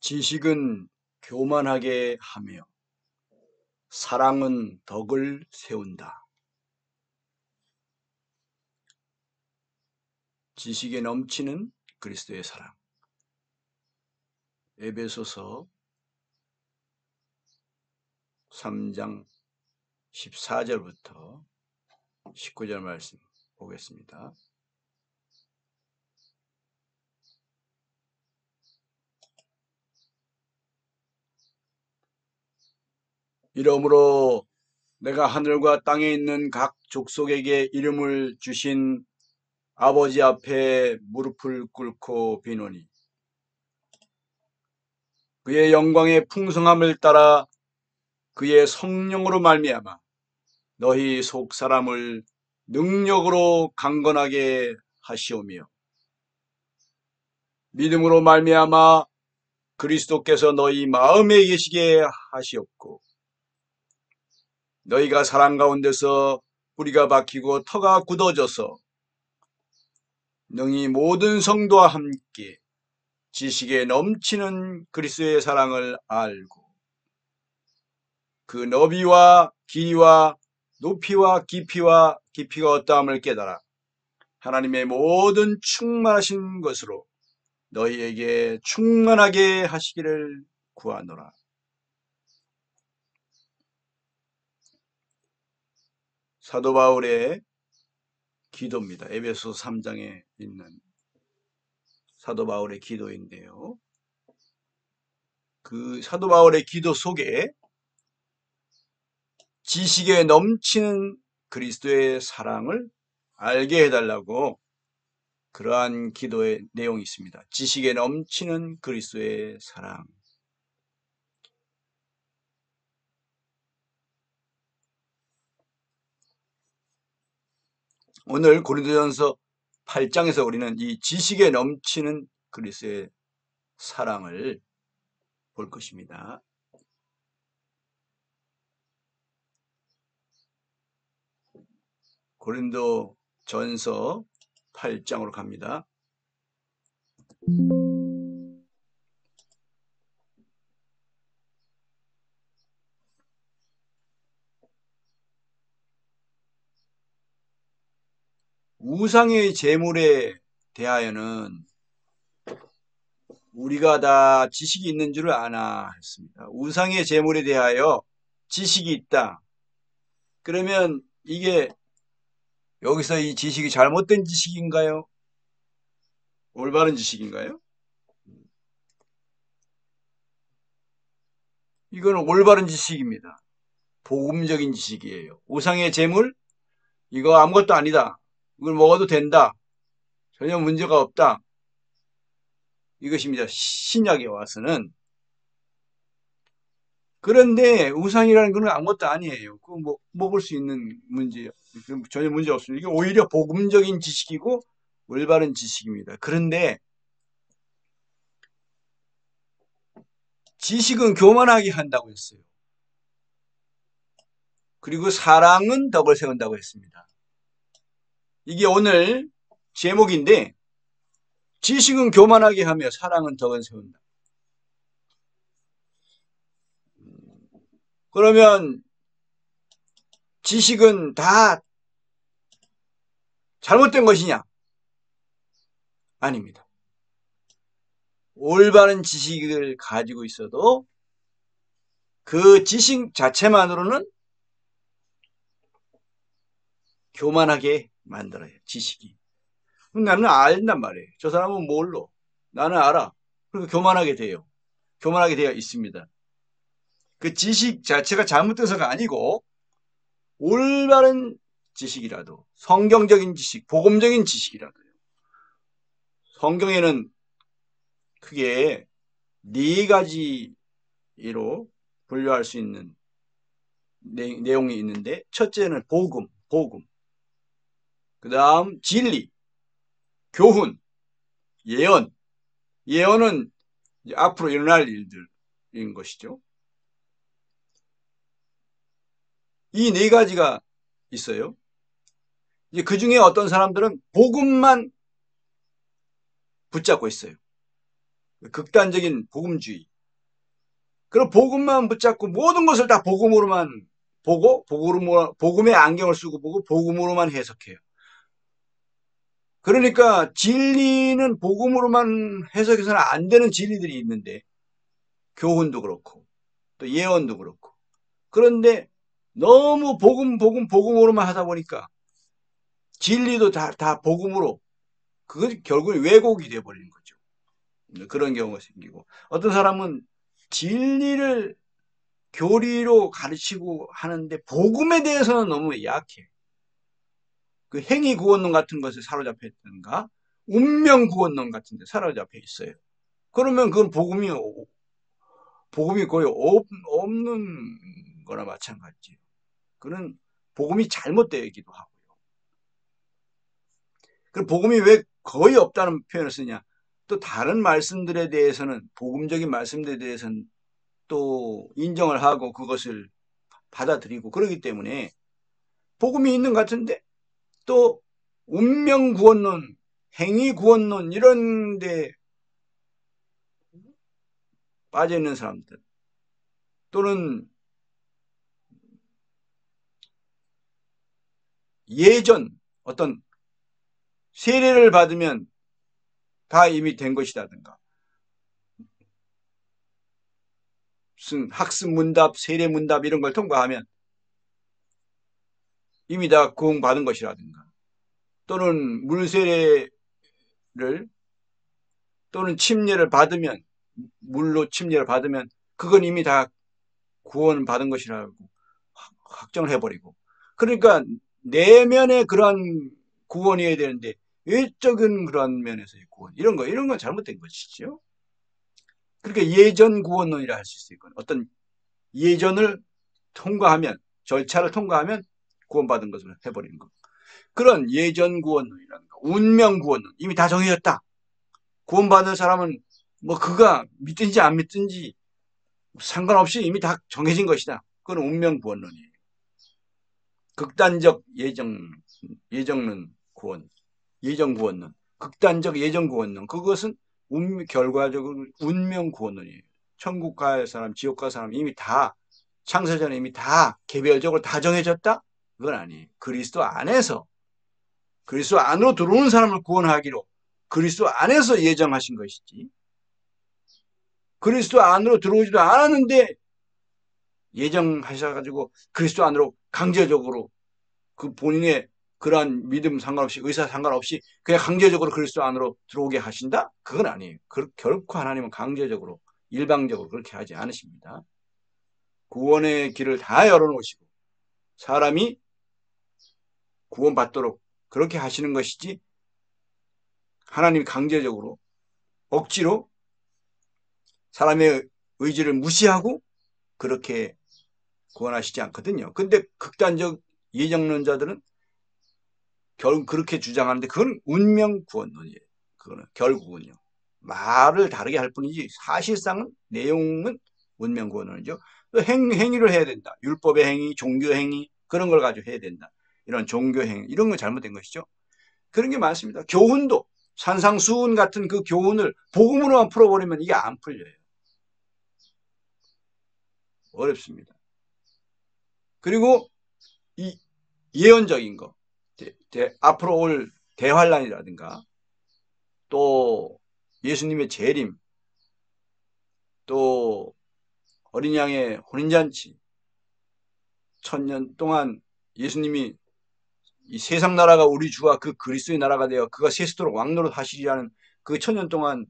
지식은 교만하게 하며 사랑은 덕을 세운다. 지식에 넘치는 그리스도의 사랑. 에베소서 3장 14절부터 19절 말씀 보겠습니다. 이러므로 내가 하늘과 땅에 있는 각 족속에게 이름을 주신 아버지 앞에 무릎을 꿇고 비노니 그의 영광의 풍성함을 따라 그의 성령으로 말미암아 너희 속사람을 능력으로 강건하게 하시오며 믿음으로 말미암아 그리스도께서 너희 마음에 계시게 하시옵고 너희가 사랑 가운데서 뿌리가 박히고 터가 굳어져서 능히 모든 성도와 함께 지식에 넘치는 그리스도의 사랑을 알고 그 너비와 길이와 높이와 깊이가 어떠함을 깨달아 하나님의 모든 충만하신 것으로 너희에게 충만하게 하시기를 구하노라. 사도 바울의 기도입니다. 에베소 3장에 있는 사도 바울의 기도인데요. 그 사도 바울의 기도 속에 지식에 넘치는 그리스도의 사랑을 알게 해달라고 그러한 기도의 내용이 있습니다. 지식에 넘치는 그리스도의 사랑. 오늘 고린도전서 8장에서 우리는 이 지식에 넘치는 그리스도의 사랑을 볼 것입니다. 고린도전서 8장으로 갑니다. 우상의 제물에 대하여는 우리가 다 지식이 있는 줄을 아나 했습니다. 우상의 제물에 대하여 지식이 있다. 그러면 이게 여기서 이 지식이 잘못된 지식인가요? 올바른 지식인가요? 이거는 올바른 지식입니다. 복음적인 지식이에요. 우상의 제물? 이거 아무것도 아니다. 이걸 먹어도 된다. 전혀 문제가 없다. 이것입니다. 신약에 와서는. 그런데 우상이라는 건 아무것도 아니에요. 그거 뭐 먹을 수 있는 문제, 전혀 문제 없습니다. 이게 오히려 복음적인 지식이고 올바른 지식입니다. 그런데 지식은 교만하게 한다고 했어요. 그리고 사랑은 덕을 세운다고 했습니다. 이게 오늘 제목인데 지식은 교만하게 하며 사랑은 덕을 세운다. 그러면 지식은 다 잘못된 것이냐? 아닙니다. 올바른 지식을 가지고 있어도 그 지식 자체만으로는 교만하게 만들어요. 지식이. 나는 알단 말이에요. 저 사람은 뭘로? 나는 알아. 그리고 교만하게 돼요. 교만하게 되어 있습니다. 그 지식 자체가 잘못돼서가 아니고 올바른 지식이라도 성경적인 지식, 복음적인 지식이라도요. 성경에는 크게 네 가지로 분류할 수 있는 내용이 있는데 첫째는 복음. 그 다음 진리, 교훈, 예언. 예언은 앞으로 일어날 일들인 것이죠. 이 네 가지가 있어요. 이제 그 중에 어떤 사람들은 복음만 붙잡고 있어요. 극단적인 복음주의. 그럼 복음만 붙잡고 모든 것을 다 복음으로만 보고 복음의 안경을 쓰고 보고 복음으로만 해석해요. 그러니까 진리는 복음으로만 해석해서는 안 되는 진리들이 있는데 교훈도 그렇고 또 예언도 그렇고 그런데 너무 복음으로만 하다 보니까 진리도 다 복음으로 그것이 결국은 왜곡이 돼버리는 거죠. 그런 경우가 생기고 어떤 사람은 진리를 교리로 가르치고 하는데 복음에 대해서는 너무 약해. 그 행위 구원론 같은 것에 사로잡혀 있던가 운명 구원론 같은 데 사로잡혀 있어요. 그러면 그건 복음이 거의 없는 거나 마찬가지예요. 그는 복음이 잘못되기도 하고요. 그럼 복음이 왜 거의 없다는 표현을 쓰냐? 또 다른 말씀들에 대해서는 복음적인 말씀들에 대해서는 또 인정을 하고 그것을 받아들이고 그러기 때문에 복음이 있는 것 같은데 또 운명 구원론, 행위 구원론 이런 데 빠져 있는 사람들 또는 예전 어떤 세례를 받으면 다 이미 된 것이라든가 무슨 학습 문답, 세례 문답 이런 걸 통과하면 이미 다 구원받은 것이라든가 또는 물세례를 또는 침례를 받으면 물로 침례를 받으면 그건 이미 다 구원받은 것이라고 확정을 해버리고 그러니까 내면의 그런 구원이어야 되는데 외적인 그런 면에서의 구원 이런 건 잘못된 것이죠. 그러니까 예전 구원론이라 할 수 있거든요. 어떤 예전을 통과하면 절차를 통과하면 구원받은 것을 해버리는 것. 그런 예전 구원론이라는 거, 운명 구원론 이미 다 정해졌다. 구원받은 사람은 뭐 그가 믿든지 안 믿든지 상관없이 이미 다 정해진 것이다. 그건 운명 구원론이에요. 극단적 예정론 구원, 예정 구원론, 극단적 예정 구원론 그것은 결과적으로 운명 구원론이에요. 천국 갈 사람, 지옥 갈 사람 이미 다 창세전에 이미 다 개별적으로 다 정해졌다? 그건 아니에요. 그리스도 안에서 그리스도 안으로 들어오는 사람을 구원하기로 그리스도 안에서 예정하신 것이지. 그리스도 안으로 들어오지도 않았는데 예정하셔가지고 그리스도 안으로 강제적으로 그 본인의 그러한 믿음 상관없이 의사 상관없이 그냥 강제적으로 그리스도 안으로 들어오게 하신다? 그건 아니에요. 결코 하나님은 강제적으로 일방적으로 그렇게 하지 않으십니다. 구원의 길을 다 열어놓으시고 사람이 구원받도록 그렇게 하시는 것이지 하나님이 강제적으로 억지로 사람의 의지를 무시하고 그렇게 구원하시지 않거든요. 근데 극단적 예정론자들은 결국 그렇게 주장하는데 그건 운명 구원론이에요. 그거는 결국은요. 말을 다르게 할 뿐이지 사실상은 내용은 운명 구원론이죠. 행위를 해야 된다. 율법의 행위, 종교 행위 그런 걸 가지고 해야 된다. 이런 종교 행위 이런 건 잘못된 것이죠. 그런 게 많습니다. 교훈도 산상수훈 같은 그 교훈을 복음으로만 풀어버리면 이게 안 풀려요. 어렵습니다. 그리고 이 예언적인 거 앞으로 올 대환란이라든가 또 예수님의 재림 또 어린 양의 혼인잔치 1000년 동안 예수님이 이 세상 나라가 우리 주와 그 그리스도의 나라가 되어 그가 세수도록 왕노릇 하시리라는 그 1000년 동안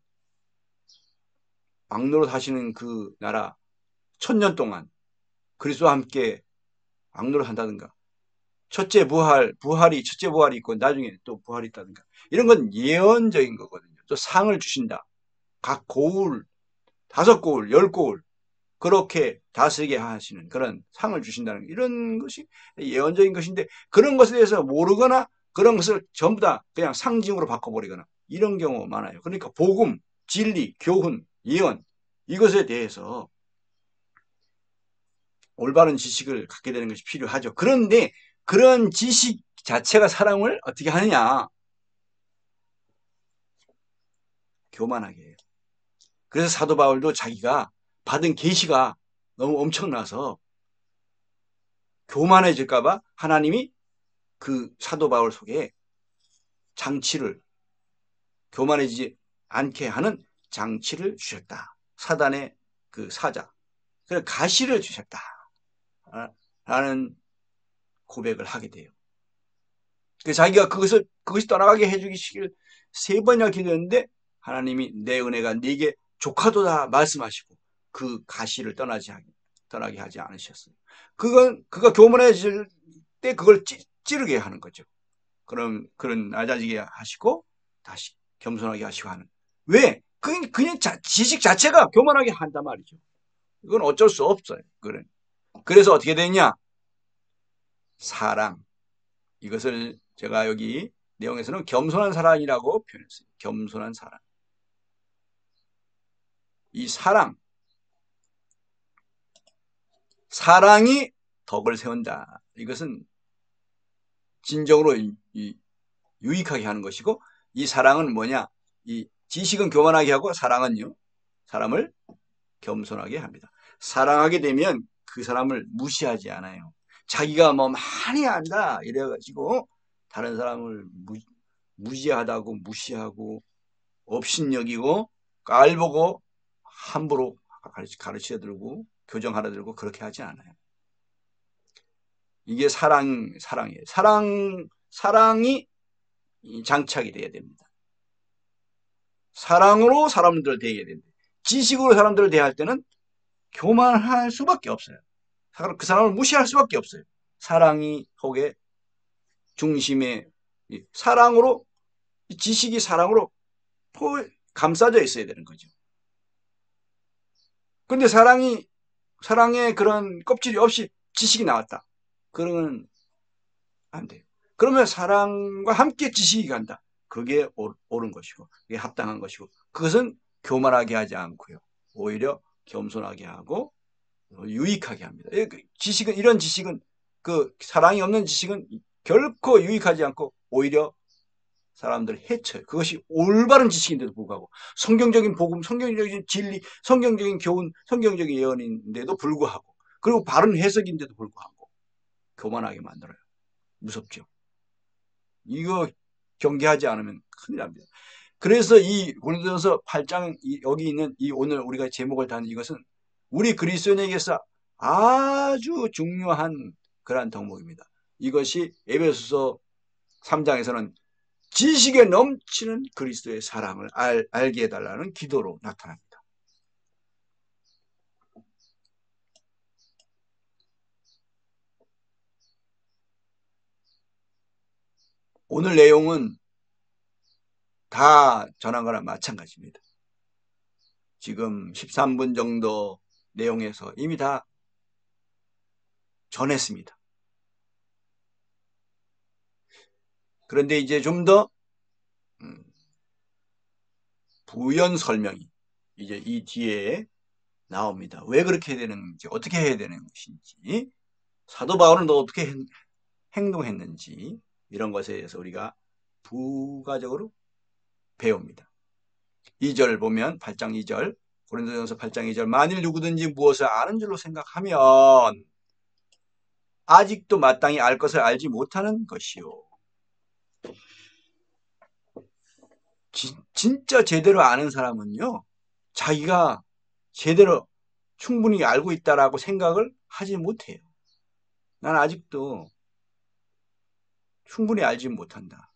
왕노릇 하시는 그 나라 1000년 동안 그리스도와 함께 왕노릇 한다든가 첫째 부활이 있고 나중에 또 부활이 있다든가 이런 건 예언적인 거거든요. 또 상을 주신다. 각 고울 5고울 10고울 그렇게 다스리게 하시는 그런 상을 주신다는 이런 것이 예언적인 것인데 그런 것에 대해서 모르거나 그런 것을 전부 다 그냥 상징으로 바꿔버리거나 이런 경우 많아요. 그러니까 복음, 진리, 교훈, 예언 이것에 대해서 올바른 지식을 갖게 되는 것이 필요하죠. 그런데 그런 지식 자체가 사람을 어떻게 하느냐? 교만하게 해요. 그래서 사도 바울도 자기가 받은 계시가 너무 엄청나서 교만해질까봐 하나님이 그 사도 바울 속에 장치를, 교만해지지 않게 하는 장치를 주셨다. 사단의 그 사자. 그래서 가시를 주셨다. 라는 고백을 하게 돼요. 자기가 그것이 떠나가게 해주시길 3번이나 기도했는데 하나님이 내 은혜가 네게 족하도다 말씀하시고 그 가시를 떠나게 하지 않으셨어요. 그가 교만해질 때 그걸 찌르게 하는 거죠. 그럼 그런 낮아지게 하시고 다시 겸손하게 하시고 하는. 왜? 그냥 지식 자체가 교만하게 한단 말이죠. 이건 어쩔 수 없어요. 그래서 어떻게 되냐? 사랑. 이것을 제가 여기 내용에서는 겸손한 사랑이라고 표현했어요. 겸손한 사랑. 이 사랑이 덕을 세운다. 이것은 진정으로 유익하게 하는 것이고, 이 사랑은 뭐냐? 이 지식은 교만하게 하고 사랑은요, 사람을 겸손하게 합니다. 사랑하게 되면 그 사람을 무시하지 않아요. 자기가 뭐 많이 안다 이래가지고 다른 사람을 무지하다고 무시하고 업신여기고 깔보고 함부로 가르쳐 들고 교정하려 들고 그렇게 하지 않아요. 이게 사랑이에요. 사랑이 장착이 돼야 됩니다. 사랑으로 사람들을 대해야 됩니다. 지식으로 사람들을 대할 때는 교만할 수밖에 없어요. 그 사람을 무시할 수밖에 없어요. 사랑이 속에 중심에 사랑으로, 지식이 사랑으로 감싸져 있어야 되는 거죠. 근데 사랑의 그런 껍질이 없이 지식이 나왔다. 그러면 안 돼요. 그러면 사랑과 함께 지식이 간다. 그게 옳은 것이고, 그게 합당한 것이고, 그것은 교만하게 하지 않고요. 오히려 겸손하게 하고 유익하게 합니다. 이런 지식은, 그 사랑이 없는 지식은 결코 유익하지 않고 오히려 사람들을 해쳐요. 그것이 올바른 지식인데도 불구하고, 성경적인 복음, 성경적인 진리, 성경적인 교훈, 성경적인 예언인데도 불구하고, 그리고 바른 해석인데도 불구하고 교만하게 만들어요. 무섭죠. 이거 경계하지 않으면 큰일 납니다. 그래서 이 고린도전서 8장 여기 있는 이 오늘 우리가 제목을 단 이것은 우리 그리스도인에게서 아주 중요한 그러한 덕목입니다. 이것이 에베소서 3장에서는 지식에 넘치는 그리스도의 사랑을 알게 해달라는 기도로 나타납니다. 오늘 내용은 다 전한 거랑 마찬가지입니다. 지금 13분 정도 내용에서 이미 다 전했습니다. 그런데 이제 좀 더 부연 설명이 이제 이 뒤에 나옵니다. 왜 그렇게 되는지, 어떻게 해야 되는 것인지, 사도 바울은 또 어떻게 행동했는지, 이런 것에 대해서 우리가 부가적으로 배웁니다. 2절 보면 8장 2절, 고린도전서 8장 2절, 만일 누구든지 무엇을 아는 줄로 생각하면 아직도 마땅히 알 것을 알지 못하는 것이요. 진짜 제대로 아는 사람은요, 자기가 제대로 충분히 알고 있다라고 생각을 하지 못해요. 난 아직도 충분히 알지 못한다.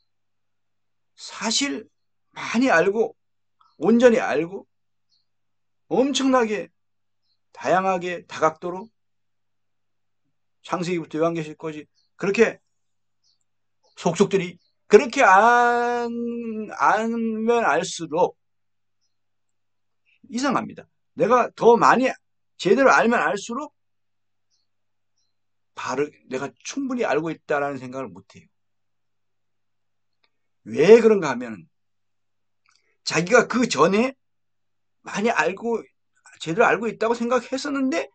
사실 많이 알고 온전히 알고 엄청나게 다양하게 다각도로 창세기부터 요한계시까지 그렇게 속속들이 그렇게 알면 알수록 이상합니다. 내가 더 많이 제대로 알면 알수록 내가 충분히 알고 있다라는 생각을 못해요. 왜 그런가 하면 자기가 그 전에 많이 제대로 알고 있다고 생각했었는데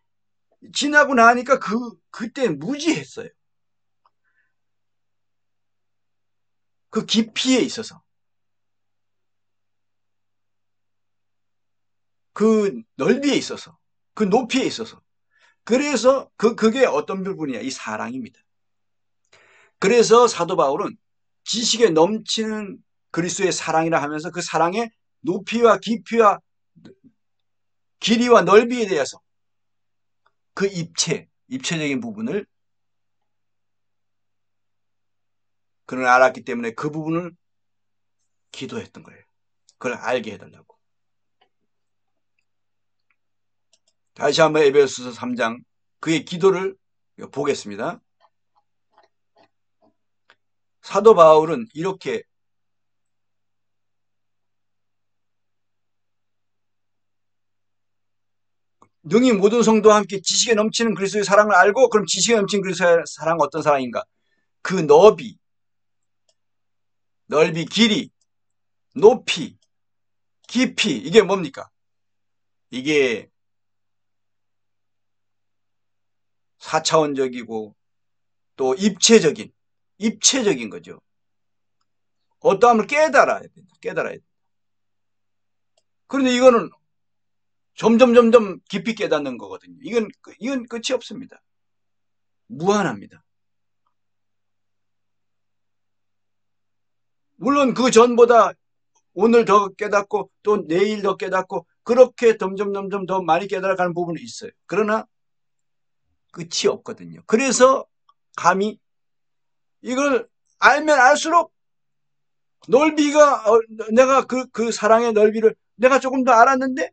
지나고 나니까 그때 무지했어요. 그 깊이에 있어서. 그 넓이에 있어서. 그 높이에 있어서. 그래서 그게 어떤 부분이야? 이 사랑입니다. 그래서 사도 바울은 지식에 넘치는 그리스도의 사랑이라 하면서 그 사랑의 높이와 깊이와 길이와 넓이에 대해서 그 입체적인 부분을 그는 알았기 때문에 그 부분을 기도했던 거예요. 그걸 알게 해달라고. 다시 한번 에베소서 3장 그의 기도를 보겠습니다. 사도 바울은 이렇게 능히 모든 성도와 함께 지식에 넘치는 그리스도의 사랑을 알고, 그럼 지식에 넘치는 그리스도의 사랑은 어떤 사랑인가? 그 넓이, 길이, 높이, 깊이, 이게 뭡니까? 이게 4차원적이고 또 입체적인 거죠. 어떠함을 깨달아야 된다. 깨달아야 된다. 그런데 이거는 점점 깊이 깨닫는 거거든요. 이건 끝이 없습니다. 무한합니다. 물론 그 전보다 오늘 더 깨닫고 또 내일 더 깨닫고 그렇게 점점 더 많이 깨달아가는 부분이 있어요. 그러나 끝이 없거든요. 그래서 감히 이걸 알면 알수록 넓이가 내가 그 사랑의 넓이를 내가 조금 더 알았는데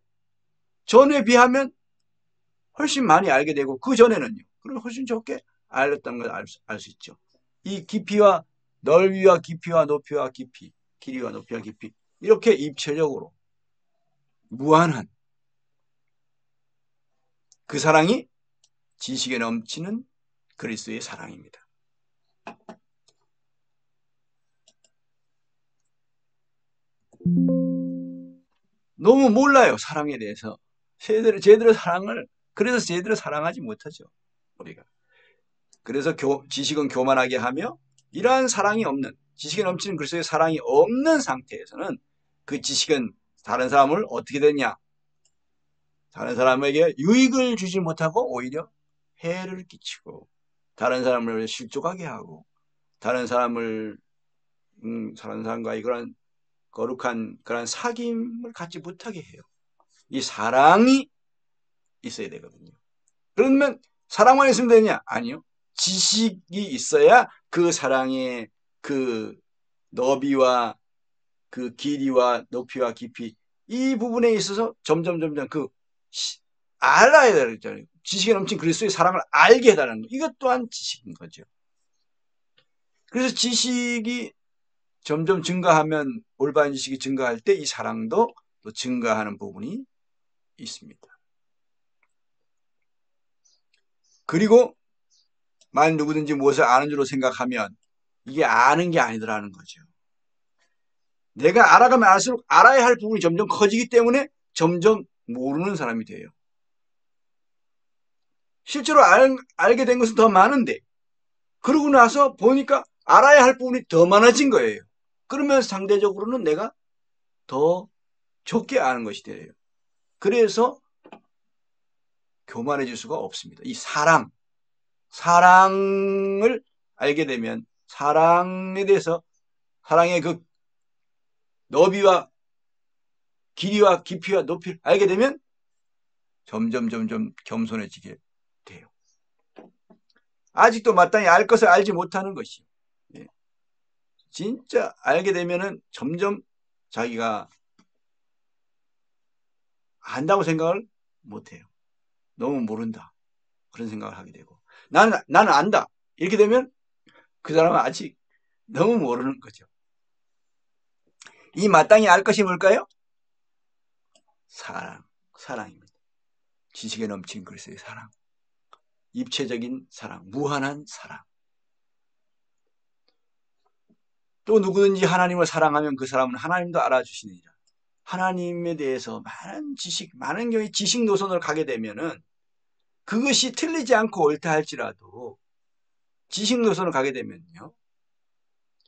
전에 비하면 훨씬 많이 알게 되고 그 전에는요. 그럼 훨씬 적게 알았다는 걸 알 수 있죠. 이 깊이와 넓이와 깊이와 높이와 깊이, 길이와 높이와 깊이 이렇게 입체적으로 무한한 그 사랑이 지식에 넘치는 그리스도의 사랑입니다. 너무 몰라요. 사랑에 대해서. 제대로 사랑을 그래서 제대로 사랑하지 못하죠. 우리가. 그래서 지식은 교만하게 하며 이러한 사랑이 없는 지식에 넘치는 그리스도의 사랑이 없는 상태에서는 그 지식은 다른 사람을 어떻게 되냐? 다른 사람에게 유익을 주지 못하고 오히려 해를 끼치고 다른 사람을 실족하게 하고 다른 사람과의 그런 거룩한 그런 사귐을 갖지 못하게 해요. 이 사랑이 있어야 되거든요. 그러면 사랑만 있으면 되냐? 아니요. 지식이 있어야 그 사랑의 그 너비와 그 길이와 높이와 깊이 이 부분에 있어서 점점 그 알아야 되잖아요. 지식에 넘친 그리스도의 사랑을 알게 해달라는 거. 이것 또한 지식인 거죠. 그래서 지식이 점점 증가하면 올바른 지식이 증가할 때 이 사랑도 또 증가하는 부분이 있습니다. 그리고 만약 누구든지 무엇을 아는 줄로 생각하면 이게 아는 게 아니더라는 거죠. 내가 알아가면 알수록 알아야 할 부분이 점점 커지기 때문에 점점 모르는 사람이 돼요. 실제로 알게 된 것은 더 많은데 그러고 나서 보니까 알아야 할 부분이 더 많아진 거예요. 그러면 상대적으로는 내가 더 적게 아는 것이 돼요. 그래서 교만해질 수가 없습니다. 이 사랑을 알게 되면 사랑에 대해서 사랑의 그 너비와 길이와 깊이와 높이를 알게 되면 점점 겸손해지게 돼요. 아직도 마땅히 알 것을 알지 못하는 것이 진짜 알게 되면은 점점 자기가 안다고 생각을 못해요. 너무 모른다. 그런 생각을 하게 되고 나는 안다. 이렇게 되면 그 사람은 아직 너무 모르는 거죠. 이 마땅히 알 것이 뭘까요? 사랑입니다. 지식에 넘친 그리스도의 사랑. 입체적인 사랑, 무한한 사랑. 또 누구든지 하나님을 사랑하면 그 사람은 하나님도 알아주시느니라. 하나님에 대해서 많은 경우에 지식 노선을 가게 되면은 그것이 틀리지 않고 옳다 할지라도 지식 노선을 가게 되면요.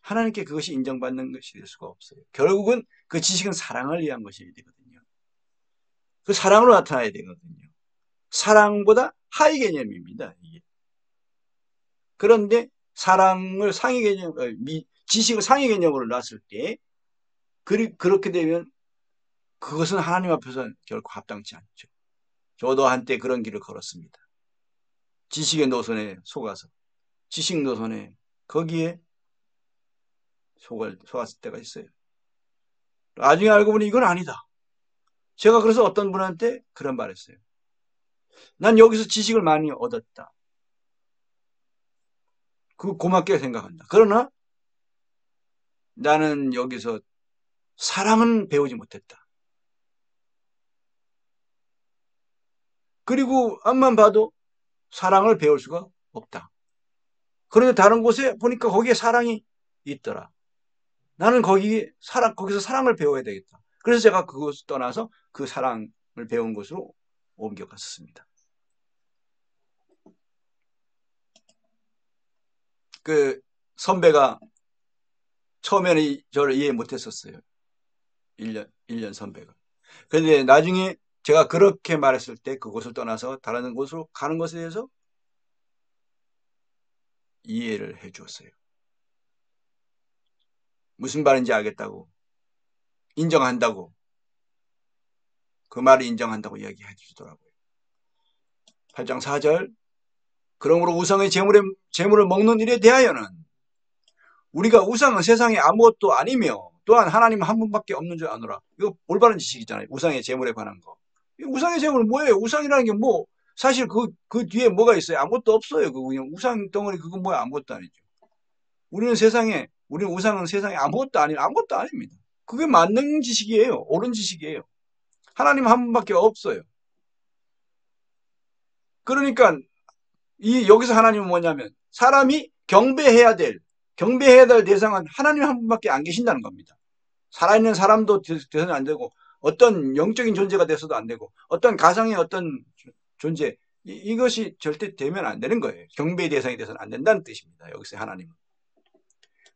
하나님께 그것이 인정받는 것이 될 수가 없어요. 결국은 그 지식은 사랑을 위한 것이 되거든요. 그 사랑으로 나타나야 되거든요. 사랑보다 하위 개념입니다. 이게. 그런데 사랑을 상위 개념, 지식을 상위 개념으로 놨을 때 그렇게 되면 그것은 하나님 앞에서는 결코 합당치 않죠. 저도 한때 그런 길을 걸었습니다. 지식의 노선에 속아서 지식 노선에 거기에 속았을 때가 있어요. 나중에 알고 보니 이건 아니다. 제가 그래서 어떤 분한테 그런 말 했어요. 난 여기서 지식을 많이 얻었다. 그거 고맙게 생각한다. 그러나 나는 여기서 사랑은 배우지 못했다. 그리고 앞만 봐도 사랑을 배울 수가 없다. 그런데 다른 곳에 보니까 거기에 사랑이 있더라. 나는 거기서 사랑을 배워야 되겠다. 그래서 제가 그곳을 떠나서 그 사랑을 배운 곳으로 옮겨갔습니다. 그 선배가 처음에는 저를 이해 못했었어요. 1년 선배가. 그런데 나중에 제가 그렇게 말했을 때 그곳을 떠나서 다른 곳으로 가는 것에 대해서 이해를 해 주었어요. 무슨 말인지 알겠다고, 인정한다고, 그 말을 인정한다고 이야기해 주더라고요. 8장 4절, 그러므로 우상의 재물을 먹는 일에 대하여는 우리가 우상은 세상에 아무것도 아니며 또한 하나님 한 분밖에 없는 줄 아노라. 이거 올바른 지식이잖아요. 우상의 재물에 관한 거. 우상의 재물 뭐예요? 우상이라는 게 뭐 사실 그 뒤에 뭐가 있어요? 아무것도 없어요. 그냥 우상 덩어리 그건 뭐야? 아무것도 아니죠. 우리는 우상은 세상에 아무것도 아닙니다. 그게 맞는 지식이에요. 옳은 지식이에요. 하나님 한 분밖에 없어요. 그러니까 여기서 하나님은 뭐냐면 사람이 경배해야 될 대상은 하나님 한 분밖에 안 계신다는 겁니다. 살아있는 사람도 돼서는 안 되고 어떤 영적인 존재가 돼서도 안 되고 어떤 가상의 어떤 존재 이것이 절대 되면 안 되는 거예요. 경배의 대상이 돼서는 안 된다는 뜻입니다. 여기서 하나님은.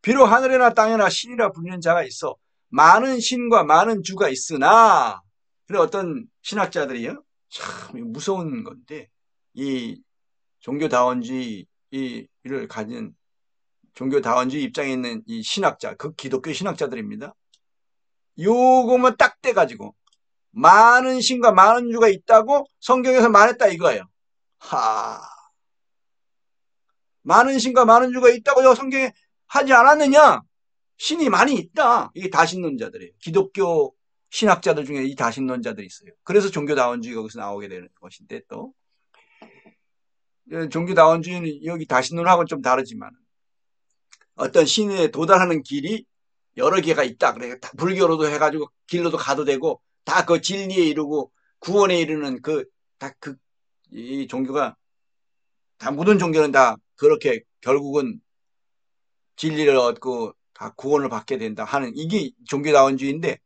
비록 하늘이나 땅이나 신이라 불리는 자가 있어 많은 신과 많은 주가 있으나 그래 어떤 신학자들이요 참 무서운 건데 이 종교다원주의를 가진 종교다원주의 입장에 있는 이 신학자 그 기독교 신학자들입니다. 요것만 딱 떼가지고 많은 신과 많은 주가 있다고 성경에서 말했다 이거예요. 많은 신과 많은 주가 있다고 성경에 하지 않았느냐? 신이 많이 있다. 이게 다신론자들이에요. 기독교 신학자들 중에 이 다신론자들이 있어요. 그래서 종교다원주의가 거기서 나오게 되는 것인데 또 종교다원주의는 여기 다신론하고는 좀 다르지만 어떤 신에 도달하는 길이 여러 개가 있다. 그래 불교로도 해가지고 길로도 가도 되고 다 그 진리에 이르고 구원에 이르는 이 종교가 다 모든 종교는 다 그렇게 결국은 진리를 얻고 다 구원을 받게 된다 하는 이게 종교다원주의인데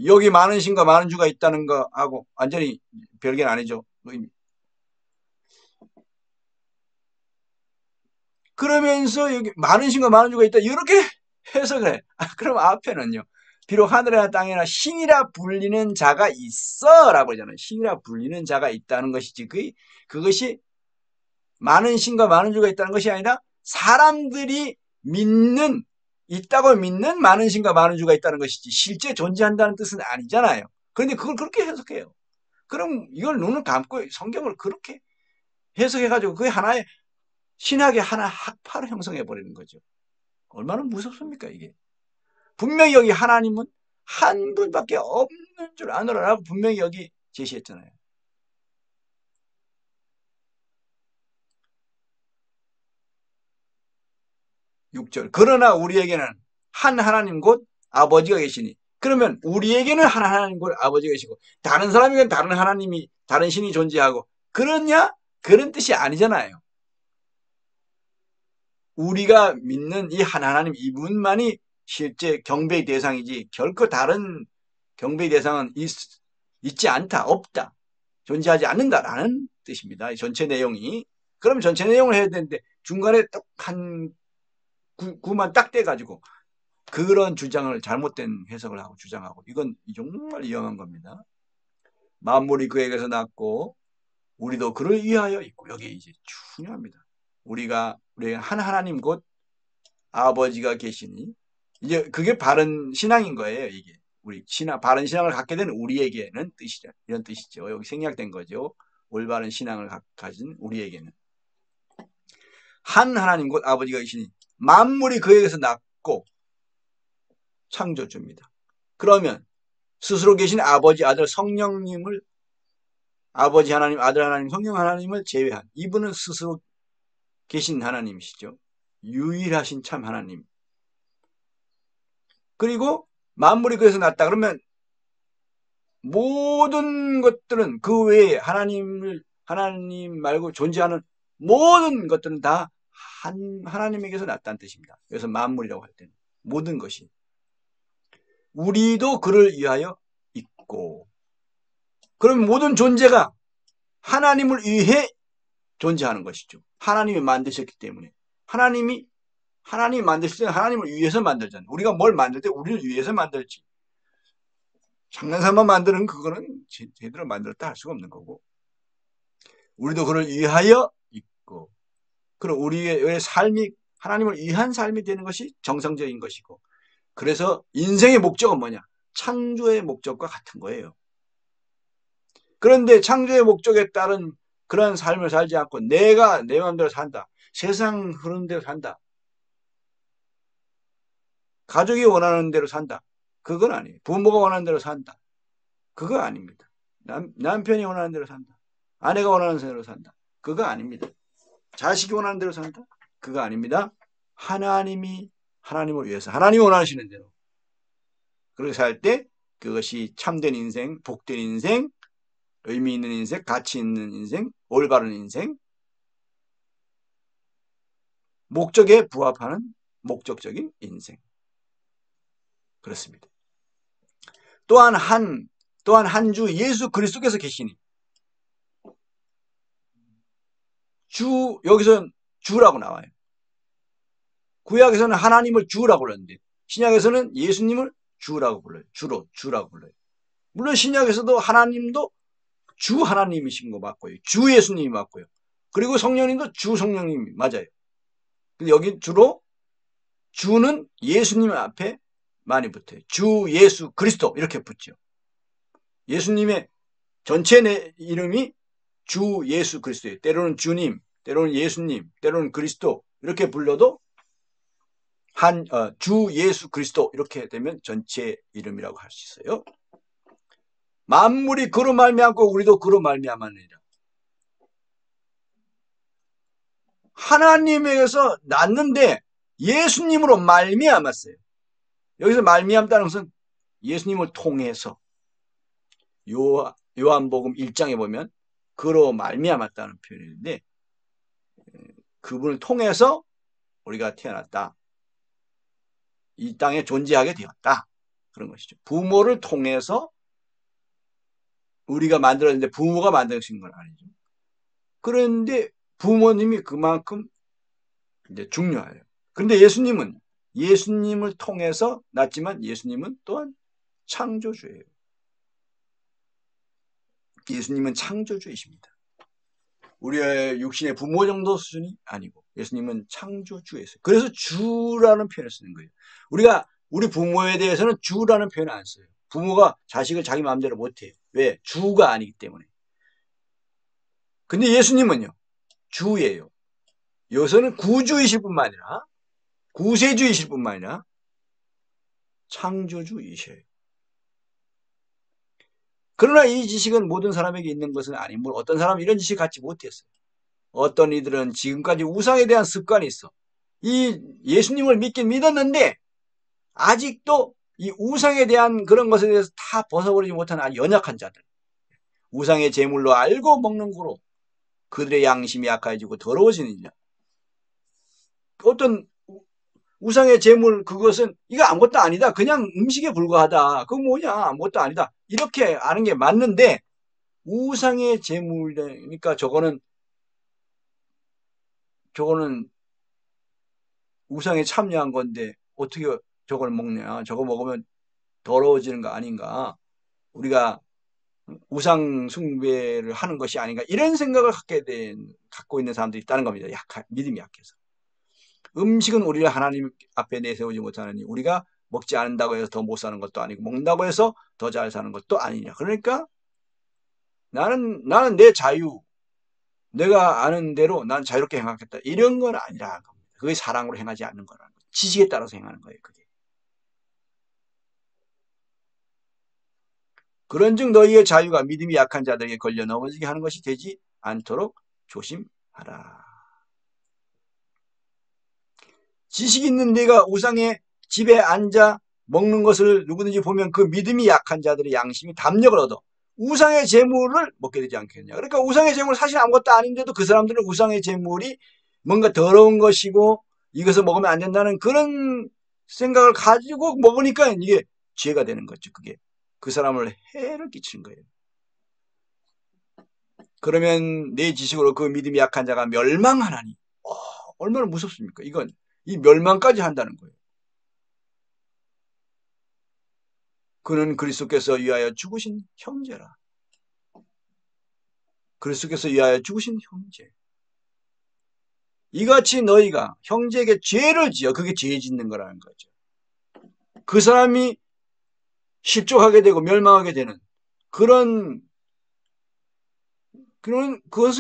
여기 많은 신과 많은 주가 있다는 거하고 완전히 별개는 아니죠. 그러면서 여기 많은 신과 많은 주가 있다 이렇게 해석을 해. 그럼 앞에는요. 비록 하늘이나 땅이나 신이라 불리는 자가 있어 라고 하잖아요. 신이라 불리는 자가 있다는 것이지 그것이 많은 신과 많은 주가 있다는 것이 아니라 사람들이 있다고 믿는 많은 신과 많은 주가 있다는 것이지 실제 존재한다는 뜻은 아니잖아요. 그런데 그걸 그렇게 해석해요. 그럼 이걸 눈을 감고 성경을 그렇게 해석해가지고 그게 하나의 신학의 하나 학파로 형성해버리는 거죠. 얼마나 무섭습니까 이게. 분명히 여기 하나님은 한 분밖에 없는 줄 아노라라고 분명히 여기 제시했잖아요. 6절 그러나 우리에게는 한 하나님 곧 아버지가 계시니 그러면 우리에게는 한 하나님 곧 아버지가 계시고 다른 사람에게는 다른 하나님이 다른 신이 존재하고 그러냐? 그런 뜻이 아니잖아요. 우리가 믿는 이 한 하나님 이분만이 실제 경배의 대상이지 결코 다른 경배의 대상은 있지 않다, 없다, 존재하지 않는다라는 뜻입니다. 이 전체 내용이. 그럼 전체 내용을 해야 되는데 중간에 딱 한 구만 딱 떼가지고 그런 주장을 잘못된 해석을 하고 주장하고 이건 정말 위험한 겁니다. 만물이 그에게서 났고 우리도 그를 위하여 있고. 여기 이제 중요합니다. 우리가 한 하나님 곧 아버지가 계시니, 이제 그게 바른 신앙인 거예요. 이게 우리 바른 신앙을 갖게 된 우리에게는 뜻이죠. 이런 뜻이죠. 여기 생략된 거죠. 올바른 신앙을 가진 우리에게는 한 하나님 곧 아버지가 계시니 만물이 그에게서 났고 창조주입니다. 그러면 스스로 계신 아버지, 아들, 성령님을, 아버지 하나님, 아들 하나님, 성령 하나님을 제외한, 이분은 스스로 계신 하나님이시죠. 유일하신 참 하나님. 그리고 만물이 그에서 났다 그러면 모든 것들은 그 외에 하나님 말고 존재하는 모든 것들은 다 하나님에게서 났다는 뜻입니다. 그래서 만물이라고 할 때는 모든 것이. 우리도 그를 위하여 있고. 그럼 모든 존재가 하나님을 위해 존재하는 것이죠. 하나님이 만드셨기 때문에. 하나님이 만드실 때는 하나님을 위해서 만들잖아요. 우리가 뭘 만들 때 우리를 위해서 만들지. 장난삼아 만드는 그거는 제대로 만들었다 할 수가 없는 거고. 우리도 그를 위하여 있고. 그럼 우리의 삶이 하나님을 위한 삶이 되는 것이 정상적인 것이고. 그래서 인생의 목적은 뭐냐? 창조의 목적과 같은 거예요. 그런데 창조의 목적에 따른 그런 삶을 살지 않고 내가 내 마음대로 산다. 세상 흐르는 대로 산다. 가족이 원하는 대로 산다. 그건 아니에요. 부모가 원하는 대로 산다. 그거 아닙니다. 남편이 원하는 대로 산다. 아내가 원하는 대로 산다. 그거 아닙니다. 자식이 원하는 대로 산다. 그거 아닙니다. 하나님을 위해서 하나님이 원하시는 대로 그렇게 살 때 그것이 참된 인생, 복된 인생, 의미 있는 인생, 가치 있는 인생, 올바른 인생, 목적에 부합하는 목적적인 인생. 그렇습니다. 또한 한 주 예수 그리스도께서 계시니 여기서 주라고 나와요. 구약에서는 하나님을 주라고 불렀는데 신약에서는 예수님을 주라고 불러요. 주라고 불러요. 물론 신약에서도 하나님도 주 하나님이신 거 맞고요. 주 예수님이 맞고요. 그리고 성령님도 주 성령님이 맞아요. 근데 여기 주로 주는 예수님 앞에 많이 붙어요. 주 예수 그리스도 이렇게 붙죠. 예수님의 전체 이름이 주 예수 그리스도예요. 때로는 주님, 때로는 예수님, 때로는 그리스도 이렇게 불러도 주 예수 그리스도 이렇게 되면 전체 이름이라고 할 수 있어요. 만물이 그로 말미암고 우리도 그로 말미암았느니라. 하나님에게서 났는데 예수님으로 말미암았어요. 여기서 말미암다는 것은 예수님을 통해서 요한복음 1장에 보면 그로 말미암았다는 표현인데 그분을 통해서 우리가 태어났다. 이 땅에 존재하게 되었다. 그런 것이죠. 부모를 통해서 우리가 만들었는데 부모가 만드신 건 아니죠. 그런데 부모님이 그만큼 이제 중요해요. 그런데 예수님은 예수님을 통해서 났지만 예수님은 또한 창조주예요. 예수님은 창조주이십니다. 우리의 육신의 부모 정도 수준이 아니고 예수님은 창조주예요. 그래서 주라는 표현을 쓰는 거예요. 우리 부모에 대해서는 주라는 표현을 안 써요. 부모가 자식을 자기 마음대로 못해요. 왜? 주가 아니기 때문에. 근데 예수님은요. 주예요. 여기서는 구주이실 뿐만 아니라 구세주이실 뿐만 아니라 창조주이셔요. 그러나 이 지식은 모든 사람에게 있는 것은 아니므로 어떤 사람은 이런 지식 갖지 못했어요. 어떤 이들은 지금까지 우상에 대한 습관이 있어. 이 예수님을 믿긴 믿었는데 아직도 이 우상에 대한 그런 것에 대해서 다 벗어버리지 못한 아주 연약한 자들. 우상의 제물로 알고 먹는 거로 그들의 양심이 약해지고 더러워지는 자. 어떤 우상의 제물 그것은 이거 아무것도 아니다. 그냥 음식에 불과하다. 그거 뭐냐 아무것도 아니다. 이렇게 아는 게 맞는데 우상의 제물이니까 저거는 우상에 참여한 건데 어떻게 저걸 먹냐. 저거 먹으면 더러워지는 거 아닌가. 우리가 우상 숭배를 하는 것이 아닌가 이런 생각을 갖고 있는 사람들이 있다는 겁니다. 믿음이 약해서. 음식은 우리를 하나님 앞에 내세우지 못하느니 우리가 먹지 않는다고 해서 더 못 사는 것도 아니고 먹는다고 해서 더 잘 사는 것도 아니냐. 그러니까 나는 내 자유, 내가 아는 대로 난 자유롭게 행하겠다. 이런 건 아니라 겁니다. 그게 사랑으로 행하지 않는 거라는 거예요. 지식에 따라서 행하는 거예요. 그게. 그런즉 너희의 자유가 믿음이 약한 자들에게 걸려 넘어지게 하는 것이 되지 않도록 조심하라. 지식 있는 네가 우상의 집에 앉아 먹는 것을 누구든지 보면 그 믿음이 약한 자들의 양심이 담력을 얻어 우상의 재물을 먹게 되지 않겠냐. 그러니까 우상의 재물 사실 아무것도 아닌데도 그 사람들은 우상의 재물이 뭔가 더러운 것이고 이것을 먹으면 안 된다는 그런 생각을 가지고 먹으니까 이게 죄가 되는 거죠. 그게 그 사람을 해를 끼치는 거예요. 그러면 내 지식으로 그 믿음이 약한 자가 멸망하나니 얼마나 무섭습니까? 이건 이 멸망까지 한다는 거예요. 그는 그리스도께서 위하여 죽으신 형제라. 그리스도께서 위하여 죽으신 형제. 이같이 너희가 형제에게 죄를 지어 그게 죄 짓는 거라는 거죠. 그 사람이 실족하게 되고 멸망하게 되는 그것은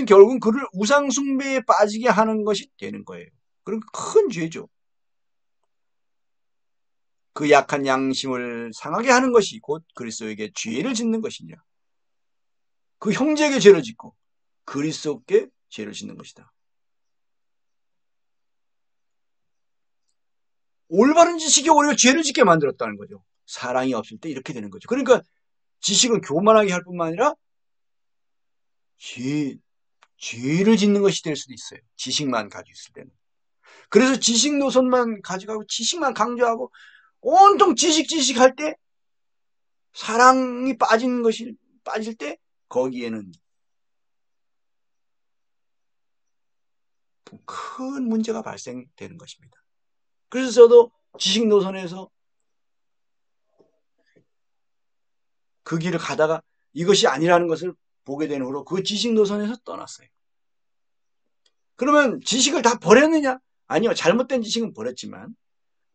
결국은 그를 우상숭배에 빠지게 하는 것이 되는 거예요. 그런 큰 죄죠. 그 약한 양심을 상하게 하는 것이 곧 그리스도에게 죄를 짓는 것이냐. 그 형제에게 죄를 짓고 그리스도께 죄를 짓는 것이다. 올바른 지식이 오히려 죄를 짓게 만들었다는 거죠. 사랑이 없을 때 이렇게 되는 거죠. 그러니까 지식은 교만하게 할 뿐만 아니라 죄를 짓는 것이 될 수도 있어요. 지식만 가지고 있을 때는. 그래서 지식 노선만 가져가고 지식만 강조하고 온통 지식 할 때 사랑이 빠질 때 거기에는 큰 문제가 발생되는 것입니다. 그래서 저도 지식 노선에서 그 길을 가다가 이것이 아니라는 것을 보게 된 후로 그 지식 노선에서 떠났어요. 그러면 지식을 다 버렸느냐? 아니요. 잘못된 지식은 버렸지만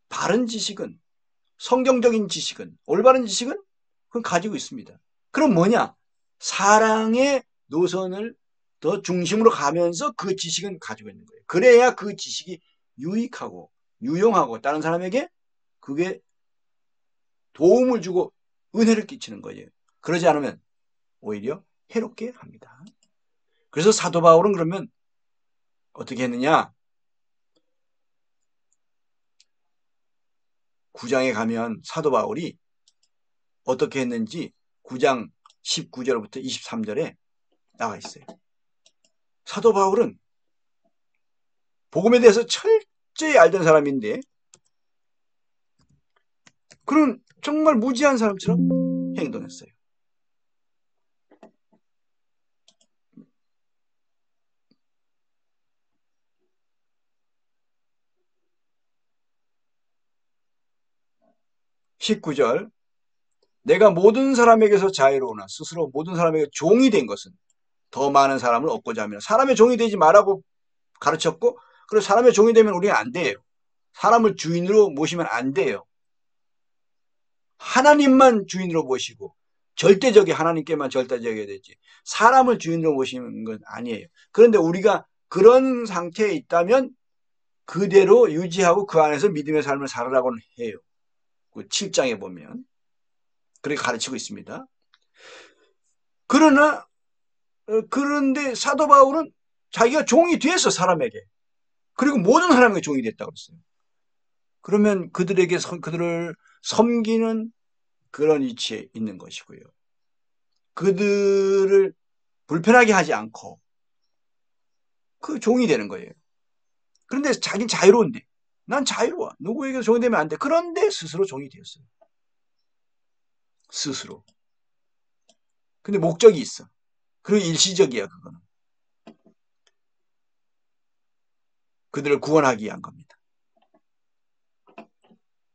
바른 지식은 성경적인 지식은 올바른 지식은 그건 가지고 있습니다. 그럼 뭐냐? 사랑의 노선을 더 중심으로 가면서 그 지식은 가지고 있는 거예요. 그래야 그 지식이 유익하고 유용하고 다른 사람에게 그게 도움을 주고 은혜를 끼치는 거예요. 그러지 않으면 오히려 해롭게 합니다. 그래서 사도 바울은 그러면 어떻게 했느냐? 9장에 가면 사도 바울이 어떻게 했는지 9장 19절부터 23절에 나와 있어요. 사도 바울은 복음에 대해서 철저히 알던 사람인데 그런 정말 무지한 사람처럼 행동했어요. (19절) 내가 모든 사람에게서 자유로우나 스스로 모든 사람에게 종이 된 것은 더 많은 사람을 얻고자 하며 사람의 종이 되지 말라고 가르쳤고 그리고 사람의 종이 되면 우리는 안 돼요. 사람을 주인으로 모시면 안 돼요. 하나님만 주인으로 모시고 절대적이 하나님께만 절대적이어야 되지 사람을 주인으로 모시는 건 아니에요. 그런데 우리가 그런 상태에 있다면 그대로 유지하고 그 안에서 믿음의 삶을 살으라고는 해요. 그 7장에 보면 그렇게 가르치고 있습니다. 그런데 사도 바울은 자기가 종이 됐어 사람에게. 그리고 모든 사람에게 종이 됐다고 했어요. 그러면 그들을 섬기는 그런 위치에 있는 것이고요. 그들을 불편하게 하지 않고 그 종이 되는 거예요. 그런데 자기는 자유로운데 난 자유로워. 누구에게도 종이 되면 안 돼. 그런데 스스로 종이 되었어요. 스스로. 근데 목적이 있어. 그리고 일시적이야 그거는. 그들을 구원하기 위한 겁니다.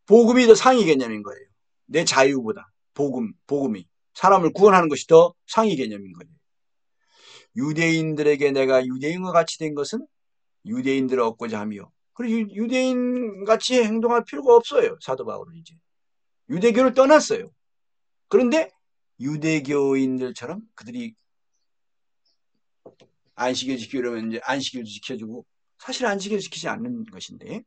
복음이 더 상위 개념인 거예요. 내 자유보다 복음이. 사람을 구원하는 것이 더 상위 개념인 거예요. 유대인들에게 내가 유대인과 같이 된 것은 유대인들을 얻고자 하며, 그리고 유대인 같이 행동할 필요가 없어요. 사도 바울은 이제 유대교를 떠났어요. 그런데 유대교인들처럼 그들이 안식일 지키려면 이제 안식일도 지켜주고, 사실 안식일 지키지 않는 것인데,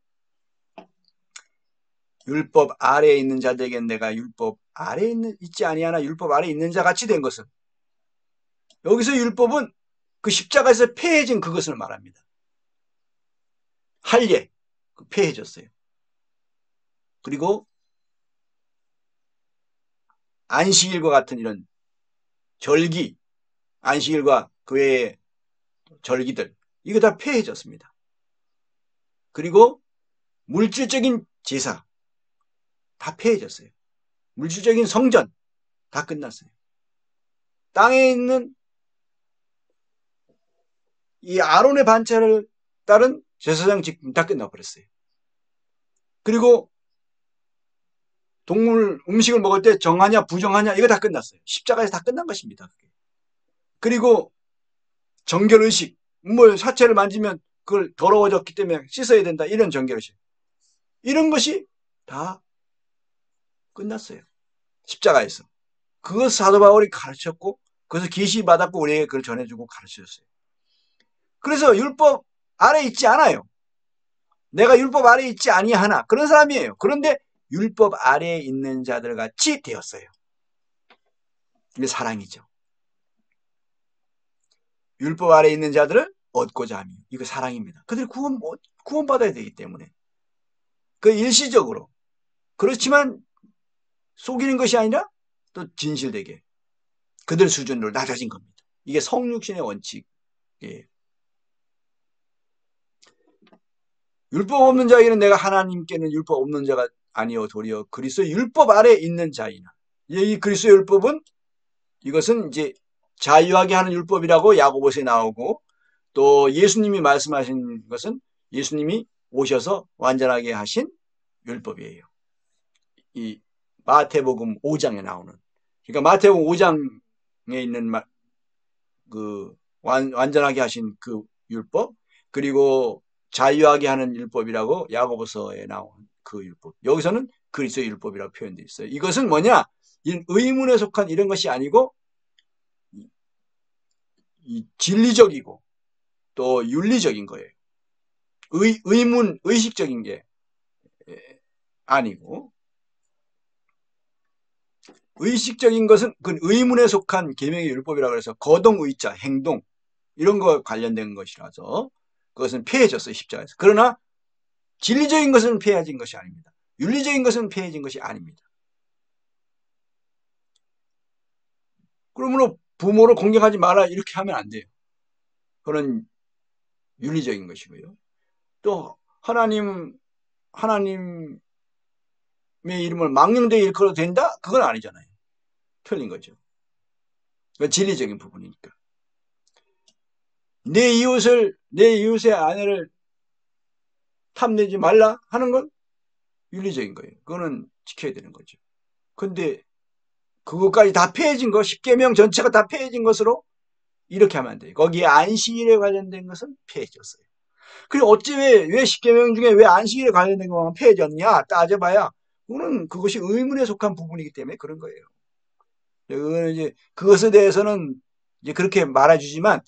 율법 아래에 있는 자들에게 내가 율법 아래에 있지 아니하나 율법 아래에 있는 자 같이 된 것은, 여기서 율법은 그 십자가에서 폐해진 그것을 말합니다. 할례 폐해졌어요. 그리고 안식일과 같은 이런 절기, 안식일과 그 외의 절기들, 이거 다 폐해졌습니다. 그리고 물질적인 제사 다 폐해졌어요. 물질적인 성전 다 끝났어요. 땅에 있는 이 아론의 반차를 따른 제사장 직분 다 끝나버렸어요. 그리고 동물 음식을 먹을 때 정하냐 부정하냐 이거 다 끝났어요. 십자가에서 다 끝난 것입니다. 그리고 정결의식, 뭐 사체를 만지면 그걸 더러워졌기 때문에 씻어야 된다, 이런 정결의식, 이런 것이 다 끝났어요. 십자가에서. 그것 사도 바울이 가르쳤고, 그래서 계시 받았고 우리에게 그걸 전해주고 가르쳐줬어요. 그래서 율법 아래 있지 않아요. 내가 율법 아래 있지 아니하나, 그런 사람이에요. 그런데 율법 아래에 있는 자들 같이 되었어요. 이게 사랑이죠. 율법 아래에 있는 자들을 얻고자 하며, 이거 사랑입니다. 그들이 구원받아야 되기 때문에. 그 일시적으로. 그렇지만 속이는 것이 아니라 또 진실되게 그들 수준으로 낮아진 겁니다. 이게 성육신의 원칙이에요. 율법 없는 자에게는 내가 하나님께는 율법 없는 자가 아니요 도리어 그리스도의 율법 아래 있는 자이나. 이 그리스도의 율법은, 이것은 이제 자유하게 하는 율법이라고 야고보서에 나오고, 또 예수님이 말씀하신 것은 예수님이 오셔서 완전하게 하신 율법이에요. 이 마태복음 5장에 나오는, 그러니까 마태복음 5장에 있는 그 완전하게 하신 그 율법, 그리고 자유하게 하는 율법이라고 야고보서에 나온 그 율법, 여기서는 그리스도의 율법이라고 표현되어 있어요. 이것은 뭐냐, 의문에 속한 이런 것이 아니고 이 진리적이고 또 윤리적인 거예요. 의문, 의식적인 게 아니고, 의식적인 것은 그 의문에 속한 계명의 율법이라고 해서 거동의자, 행동, 이런 거 관련된 것이라서 그것은 폐해졌어요, 십자가에서. 그러나 진리적인 것은 폐해진 것이 아닙니다. 윤리적인 것은 폐해진 것이 아닙니다. 그러므로 부모를 공경하지 마라 이렇게 하면 안 돼요. 그런 윤리적인 것이고요. 또 하나님의 이름을 망령되게 일컬어도 된다? 그건 아니잖아요. 틀린 거죠. 그건 진리적인 부분이니까. 내 이웃의 아내를 탐내지 말라 하는 건 윤리적인 거예요. 그거는 지켜야 되는 거죠. 근데 그것까지 다 폐해진 거, 십계명 전체가 다 폐해진 것으로 이렇게 하면 안 돼요. 거기에 안식일에 관련된 것은 폐해졌어요. 그리고 어찌 왜 십계명 중에 왜 안식일에 관련된 것만 폐해졌냐 따져봐야 그것이 의문에 속한 부분이기 때문에 그런 거예요. 이제 그것에 대해서는 이제 그렇게 말해주지만,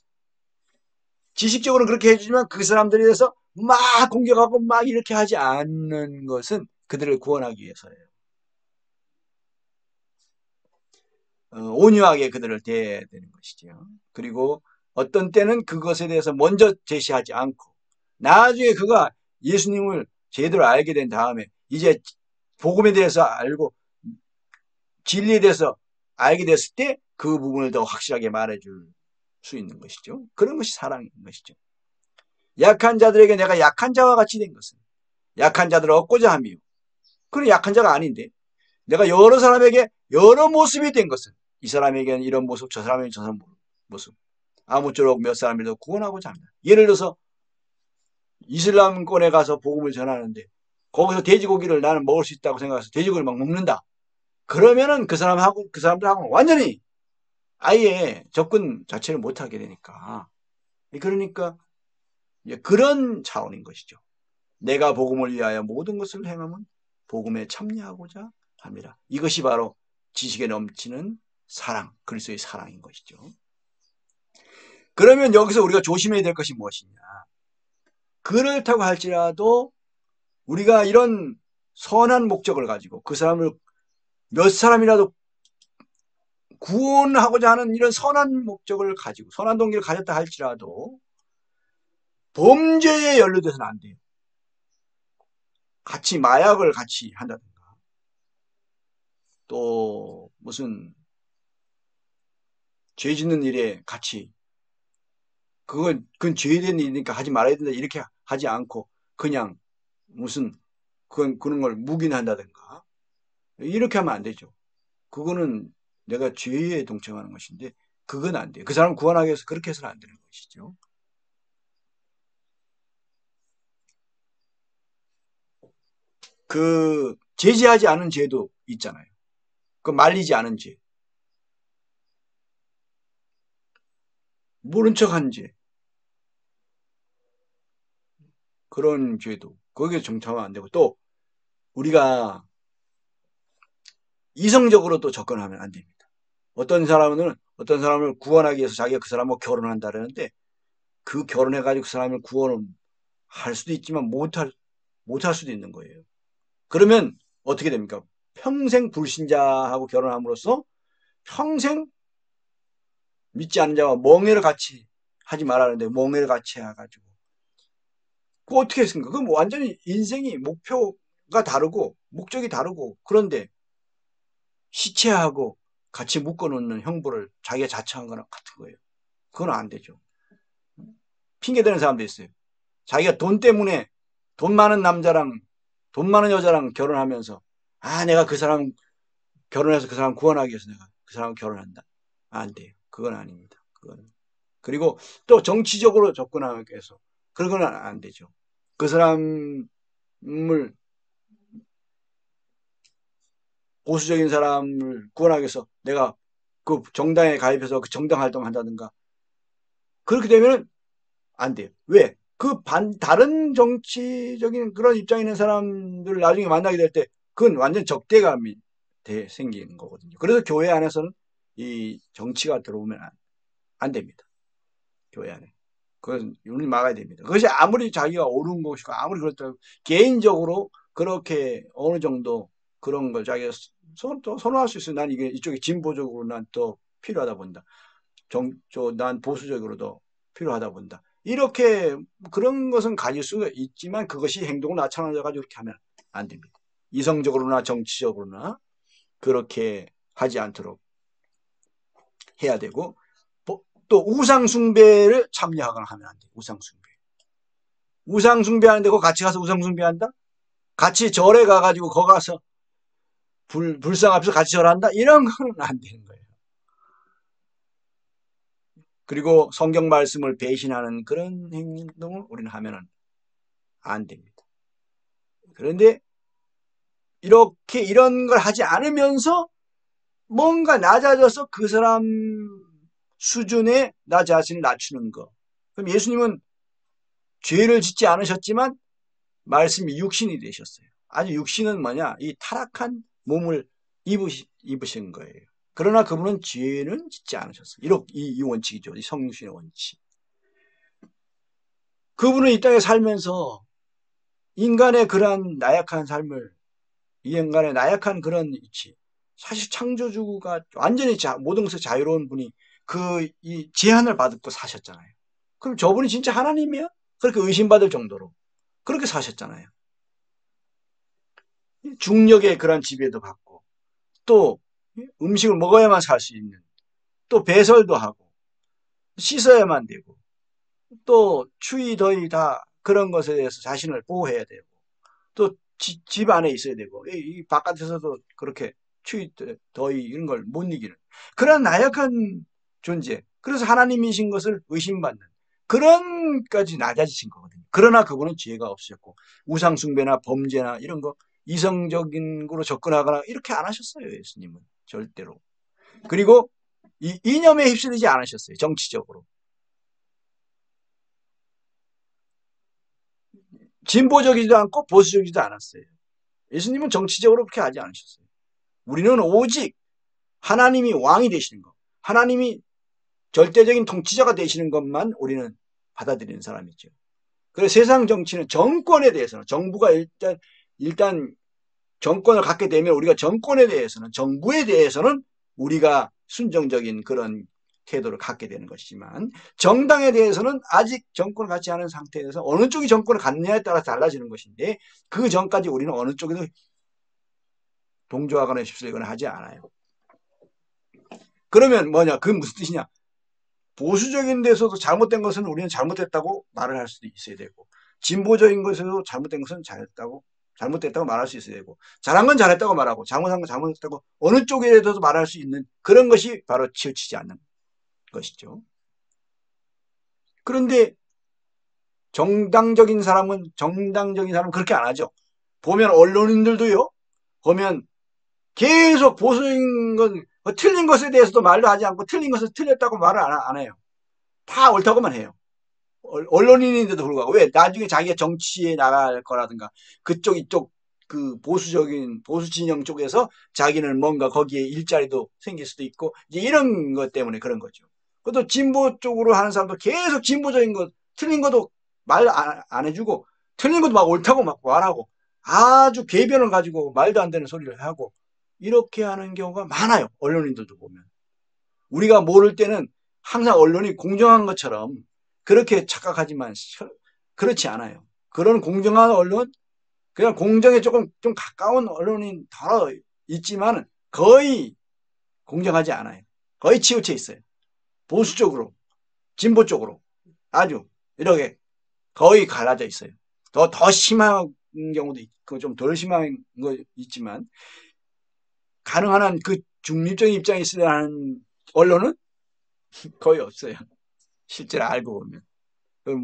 지식적으로는 그렇게 해주지만 그 사람들에 대해서 막 공격하고 막 이렇게 하지 않는 것은 그들을 구원하기 위해서예요. 온유하게 그들을 대해야 되는 것이죠. 그리고 어떤 때는 그것에 대해서 먼저 제시하지 않고, 나중에 그가 예수님을 제대로 알게 된 다음에 이제 복음에 대해서 알고 진리에 대해서 알게 됐을 때 그 부분을 더 확실하게 말해줄 수 있는 것이죠. 그런 것이 사랑인 것이죠. 약한 자들에게 내가 약한 자와 같이 된 것은 약한 자들을 얻고자 하며, 그런 약한 자가 아닌데 내가 여러 사람에게 여러 모습이 된 것은, 이 사람에게는 이런 모습, 저 사람에게는 저 모습, 아무쪼록 몇 사람이라도 구원하고자 합니다. 예를 들어서 이슬람권에 가서 복음을 전하는데 거기서 돼지고기를 나는 먹을 수 있다고 생각해서 돼지고기를 막 먹는다. 그러면은 그 사람들하고는 완전히 아예 접근 자체를 못하게 되니까. 그러니까 그런 차원인 것이죠. 내가 복음을 위하여 모든 것을 행하면 복음에 참여하고자 합니다. 이것이 바로 지식에 넘치는 사랑, 그리스도의 사랑인 것이죠. 그러면 여기서 우리가 조심해야 될 것이 무엇이냐. 그렇다고 할지라도 우리가 이런 선한 목적을 가지고 그 사람을 몇 사람이라도 구원하고자 하는 이런 선한 목적을 가지고 선한 동기를 가졌다 할지라도 범죄에 연루돼서는 안 돼요. 같이 마약을 같이 한다든가 또 무슨 죄 짓는 일에 같이 그건 죄된 일이니까 하지 말아야 된다 이렇게 하지 않고 그냥 무슨 그런 걸 묵인한다든가 이렇게 하면 안 되죠. 그거는 내가 죄에 동참하는 것인데 그건 안 돼요. 그 사람 구원하기 위해서 그렇게 해서는 안 되는 것이죠. 그 제지하지 않은 죄도 있잖아요. 그 말리지 않은 죄, 모른 척한 죄, 그런 죄도 거기에 동참하면 안 되고 또 우리가 이성적으로 또 접근하면 안 됩니다. 어떤 어떤 사람을 구원하기 위해서 자기가 그 사람하고 결혼한다는데 그 결혼해가지고 그 사람을 구원을 할 수도 있지만 못할 수도 있는 거예요. 그러면 어떻게 됩니까? 평생 불신자하고 결혼함으로써 평생 믿지 않는 자와 멍해를 같이 하지 말라는데 멍해를 같이 해가지고 그 어떻게 했습니까? 그럼 완전히 인생이 목표가 다르고 목적이 다르고 그런데 시체하고 같이 묶어놓는 형벌을 자기가 자처한 거랑 같은 거예요. 그건 안 되죠. 핑계대는 사람도 있어요. 자기가 돈 때문에 돈 많은 남자랑 돈 많은 여자랑 결혼하면서 내가 그 사람 결혼해서 그 사람 구원하기 위해서 내가 그 사람 결혼한다. 안 돼요. 그건 아닙니다. 그건. 그리고 또 정치적으로 접근하기 위해서 그런 건 안 되죠. 그 사람을 보수적인 사람을 구원하기 위해서 내가 그 정당에 가입해서 그 정당 활동을 한다든가 그렇게 되면 안 돼요. 왜? 다른 정치적인 그런 입장에 있는 사람들을 나중에 만나게 될 때 그건 완전 적대감이 생기는 거거든요. 그래서 교회 안에서는 이 정치가 들어오면 안 됩니다. 교회 안에. 그건 우리 막아야 됩니다. 그것이 아무리 자기가 옳은 것이고 아무리 그렇다고 개인적으로 그렇게 어느 정도 그런 걸 자기가 선호할 수 있어요. 난 이게 이쪽에 진보적으로 난 더 필요하다 본다. 난 보수적으로도 필요하다 본다. 이렇게 그런 것은 가질 수가 있지만 그것이 행동으로 나타나가지고 이렇게 하면 안 됩니다. 이성적으로나 정치적으로나 그렇게 하지 않도록 해야 되고 또 우상숭배를 참여하거나 하면 안 돼요. 우상숭배. 우상숭배하는데 거 같이 가서 우상숭배한다? 같이 절에 가가지고 거기 가서 불상 앞에서 같이 절한다? 이런 거는 안 되는 거예요. 그리고 성경 말씀을 배신하는 그런 행동을 우리는 하면 안 됩니다. 그런데 이렇게 이런 걸 하지 않으면서 뭔가 낮아져서 그 사람 수준에 나 자신을 낮추는 거. 그럼 예수님은 죄를 짓지 않으셨지만 말씀이 육신이 되셨어요. 아주 육신은 뭐냐? 이 타락한 몸을 입으신 거예요. 그러나 그분은 죄는 짓지 않으셨어요. 이 원칙이죠. 이 성육신의 원칙. 그분은 이 땅에 살면서 인간의 그러한 나약한 삶을 이 인간의 나약한 그런 위치 사실 창조주가 완전히 모든 것에 자유로운 분이 이 제한을 받고 사셨잖아요. 그럼 저분이 진짜 하나님이야? 그렇게 의심받을 정도로 그렇게 사셨잖아요. 중력의 그런 지배도 받고 또 음식을 먹어야만 살 수 있는 또 배설도 하고 씻어야만 되고 또 추위 더위 다 그런 것에 대해서 자신을 보호해야 되고 또 집 안에 있어야 되고 이 바깥에서도 그렇게 추위 더위 이런 걸 못 이기는 그런 나약한 존재 그래서 하나님이신 것을 의심받는 그런까지 낮아지신 거거든요. 그러나 그분은 죄가 없으셨고 우상숭배나 범죄나 이런 거 이성적인 거로 접근하거나 이렇게 안 하셨어요. 예수님은 절대로. 그리고 이 이념에 휩쓸리지 않으셨어요. 정치적으로. 진보적이지도 않고 보수적이지도 않았어요. 예수님은 정치적으로 그렇게 하지 않으셨어요. 우리는 오직 하나님이 왕이 되시는 것, 하나님이 절대적인 통치자가 되시는 것만 우리는 받아들이는 사람이죠. 그래서 세상 정치는 정권에 대해서는 정부가 일단 정권을 갖게 되면 우리가 정권에 대해서는 정부에 대해서는 우리가 순종적인 그런 태도를 갖게 되는 것이지만 정당에 대해서는 아직 정권을 갖지 않은 상태에서 어느 쪽이 정권을 갖느냐에 따라 달라지는 것인데 그 전까지 우리는 어느 쪽에도 동조하거나 휩쓸리거나 하지 않아요. 그러면 뭐냐? 그게 무슨 뜻이냐? 보수적인 데서도 잘못된 것은 우리는 잘못됐다고 말을 할 수도 있어야 되고 진보적인 것에서도 잘못된 것은 잘못됐다고 말할 수 있어야 되고 잘한 건 잘했다고 말하고 잘못한 건 잘못했다고 어느 쪽에서도 말할 수 있는 그런 것이 바로 치우치지 않는 것이죠. 그런데 정당적인 사람은 그렇게 안 하죠. 보면 언론인들도요. 보면 계속 보수적인 건 틀린 것에 대해서도 말도 하지 않고 틀린 것을 틀렸다고 말을 안 해요. 다 옳다고만 해요. 언론인인데도 불구하고 왜 나중에 자기가 정치에 나갈 거라든가 그쪽 이쪽 그 보수 진영 쪽에서 자기는 뭔가 거기에 일자리도 생길 수도 있고 이제 이런 것 때문에 그런 거죠. 그것도 진보 쪽으로 하는 사람도 계속 진보적인 것 틀린 것도 말 안 해주고 틀린 것도 막 옳다고 막 말하고 아주 궤변을 가지고 말도 안 되는 소리를 하고 이렇게 하는 경우가 많아요. 언론인들도 보면 우리가 모를 때는 항상 언론이 공정한 것처럼 그렇게 착각하지만 그렇지 않아요. 그런 공정한 언론, 그냥 공정에 좀 가까운 언론이 더 있지만 거의 공정하지 않아요. 거의 치우쳐 있어요. 보수 쪽으로, 진보 쪽으로 아주 이렇게 거의 갈라져 있어요. 더 심한 경우도 있고 좀 덜 심한 거 있지만 가능한 한 그 중립적인 입장에 있어야 하는 언론은 거의 없어요. 실제로 알고 보면.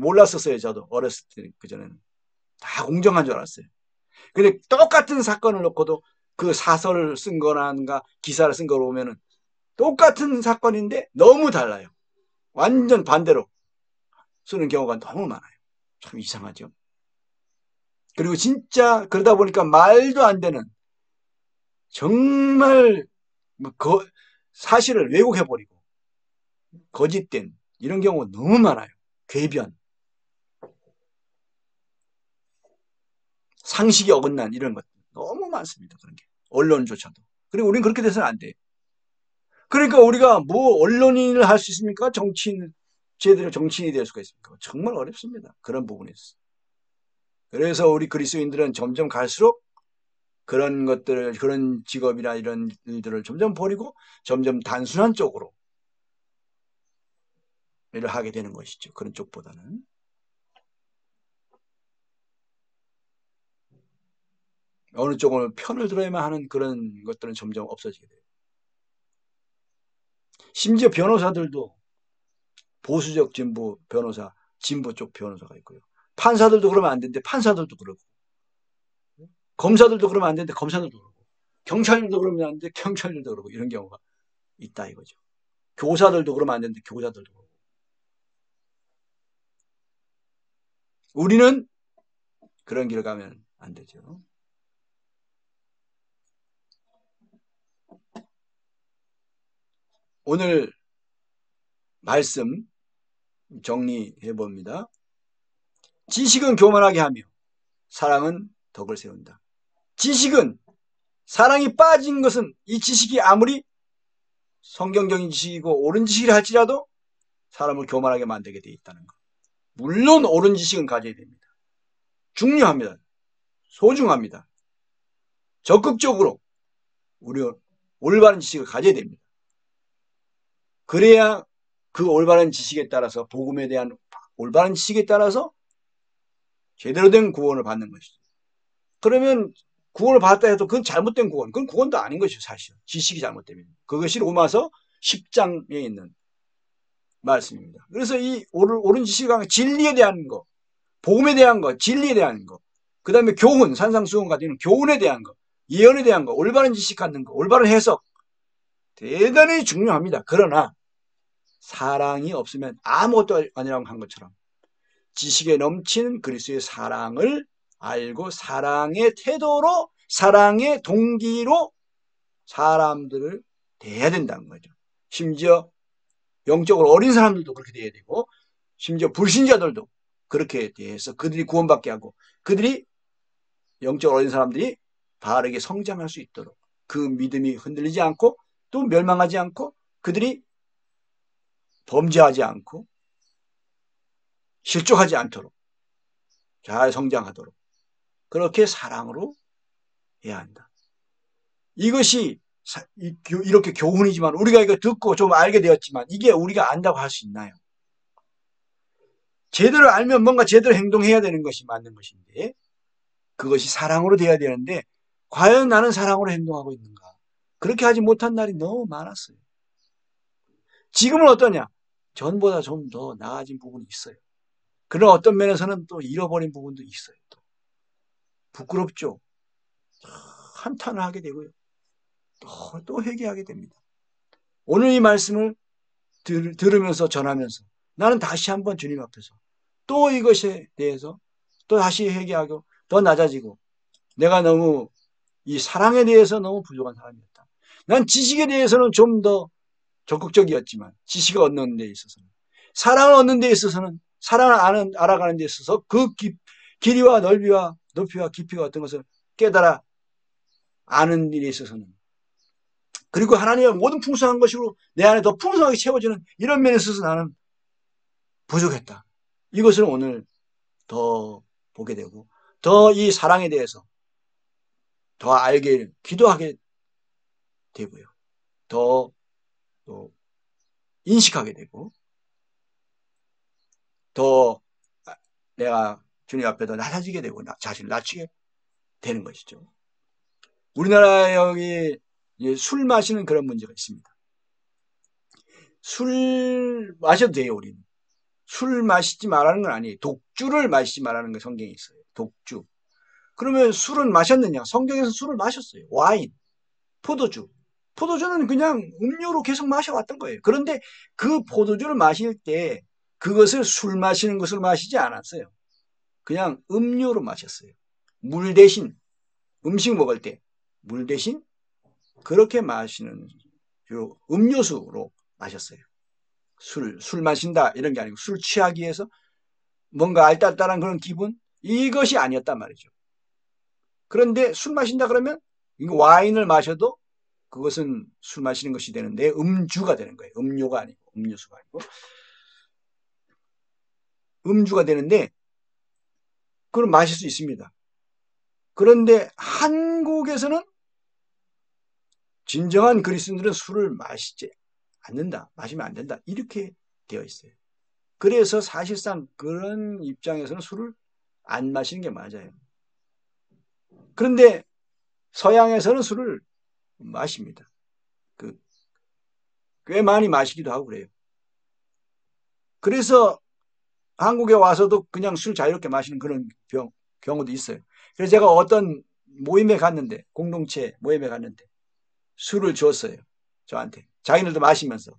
몰랐었어요. 저도 어렸을 때 그전에는. 다 공정한 줄 알았어요. 근데 똑같은 사건을 놓고도 그 사설을 쓴 거란가 기사를 쓴 거로 보면은 똑같은 사건인데 너무 달라요. 완전 반대로 쓰는 경우가 너무 많아요. 참 이상하죠. 그리고 진짜 그러다 보니까 말도 안 되는 정말 사실을 왜곡해버리고 거짓된 이런 경우가 너무 많아요. 궤변. 상식이 어긋난 이런 것 너무 많습니다. 그런 게. 언론조차도. 그리고 우리는 그렇게 돼서는 안 돼요. 그러니까 우리가 뭐 언론인을 할 수 있습니까? 제대로 정치인이 될 수가 있습니까? 정말 어렵습니다. 그런 부분에서. 그래서 우리 그리스도인들은 점점 갈수록 그런 것들을, 그런 직업이나 이런 일들을 점점 버리고 점점 단순한 쪽으로 일을 하게 되는 것이죠. 그런 쪽보다는. 어느 쪽을 편을 들어야만 하는 그런 것들은 점점 없어지게 돼요. 심지어 변호사들도 보수적 진보 변호사, 진보 쪽 변호사가 있고요. 판사들도 그러면 안 되는데 판사들도 그러고 검사들도 그러면 안 되는데 검사들도 그러고 경찰들도 그러면 안 되는데 경찰들도 그러고 이런 경우가 있다 이거죠. 교사들도 그러면 안 되는데 교사들도 그러고. 우리는 그런 길을 가면 안 되죠. 오늘 말씀 정리해 봅니다. 지식은 교만하게 하며 사랑은 덕을 세운다. 지식은 사랑이 빠진 것은 이 지식이 아무리 성경적인 지식이고 옳은 지식이라 할지라도 사람을 교만하게 만들게 되어 있다는 것. 물론 옳은 지식은 가져야 됩니다. 중요합니다. 소중합니다. 적극적으로 우리 올바른 지식을 가져야 됩니다. 그래야 그 올바른 지식에 따라서 복음에 대한 올바른 지식에 따라서 제대로 된 구원을 받는 것이죠. 그러면 구원을 받았다 해도 그건 잘못된 구원, 그건 구원도 아닌 것이죠. 사실 지식이 잘못되면. 그것이 로마서 10장에 있는 말씀입니다. 그래서 이 옳은 지식이 진리에 대한 거, 복음에 대한 거, 진리에 대한 거, 그 다음에 교훈, 산상수훈 같은 교훈에 대한 거, 예언에 대한 거, 올바른 지식 갖는 거, 올바른 해석 대단히 중요합니다. 그러나 사랑이 없으면 아무것도 아니라고 한 것처럼 지식에 넘치는 그리스도의 사랑을 알고 사랑의 태도로 사랑의 동기로 사람들을 대해야 된다는 거죠. 심지어 영적으로 어린 사람들도 그렇게 대해야 되고 심지어 불신자들도 그렇게 대해서 그들이 구원받게 하고 그들이 영적으로 어린 사람들이 바르게 성장할 수 있도록 그 믿음이 흔들리지 않고 또 멸망하지 않고 그들이 범죄하지 않고 실족하지 않도록 잘 성장하도록 그렇게 사랑으로 해야 한다. 이것이 이렇게 교훈이지만 우리가 이거 듣고 좀 알게 되었지만 이게 우리가 안다고 할 수 있나요? 제대로 알면 뭔가 제대로 행동해야 되는 것이 맞는 것인데 그것이 사랑으로 돼야 되는데 과연 나는 사랑으로 행동하고 있는가? 그렇게 하지 못한 날이 너무 많았어요. 지금은 어떠냐? 전보다 좀 더 나아진 부분이 있어요. 그러나 어떤 면에서는 또 잃어버린 부분도 있어요. 또 부끄럽죠. 한탄을 하게 되고요. 또 회개하게 됩니다. 오늘 이 말씀을 들으면서 전하면서 나는 다시 한번 주님 앞에서 또 이것에 대해서 또 다시 회개하고 더 낮아지고 내가 너무 이 사랑에 대해서 너무 부족한 사람이었다. 난 지식에 대해서는 좀 더 적극적이었지만 지식을 얻는 데 있어서는 사랑을 얻는 데 있어서는 사랑을 알아가는 데 있어서 그 길이와 넓이와 높이와 깊이가 어떤 것을 깨달아 아는 일에 있어서는 그리고 하나님의 모든 풍성한 것으로 내 안에 더 풍성하게 채워지는 이런 면에 있어서 나는 부족했다. 이것을 오늘 더 보게 되고 더 이 사랑에 대해서 더 알게 기도하게 되고요. 더 인식하게 되고 더 내가 주님 앞에 더 낮아지게 되고 자신을 낮추게 되는 것이죠. 우리나라에 여기 술 마시는 그런 문제가 있습니다. 술 마셔도 돼요, 우리는. 술 마시지 말라는 건 아니에요. 독주를 마시지 말라는 게 성경에 있어요. 독주. 그러면 술은 마셨느냐? 성경에서 술을 마셨어요. 와인, 포도주. 포도주는 그냥 음료로 계속 마셔왔던 거예요. 그런데 그 포도주를 마실 때 그것을 술 마시는 것을 마시지 않았어요. 그냥 음료로 마셨어요. 물 대신 음식 먹을 때 물 대신 그렇게 마시는 음료수로 마셨어요. 술 마신다 이런 게 아니고 술 취하기 위해서 뭔가 알딸딸한 그런 기분 이것이 아니었단 말이죠. 그런데 술 마신다 그러면 이거 와인을 마셔도 그것은 술 마시는 것이 되는데 음주가 되는 거예요. 음료가 아니고 음료수가 아니고 음주가 되는데 그걸 마실 수 있습니다. 그런데 한국에서는 진정한 그리스도인들은 술을 마시지 않는다. 마시면 안 된다. 이렇게 되어 있어요. 그래서 사실상 그런 입장에서는 술을 안 마시는 게 맞아요. 그런데 서양에서는 술을 마십니다. 꽤 많이 마시기도 하고 그래요. 그래서 한국에 와서도 그냥 술 자유롭게 마시는 그런 경우도 있어요. 그래서 제가 어떤 모임에 갔는데 공동체 모임에 갔는데 술을 줬어요. 저한테. 자기들도 마시면서.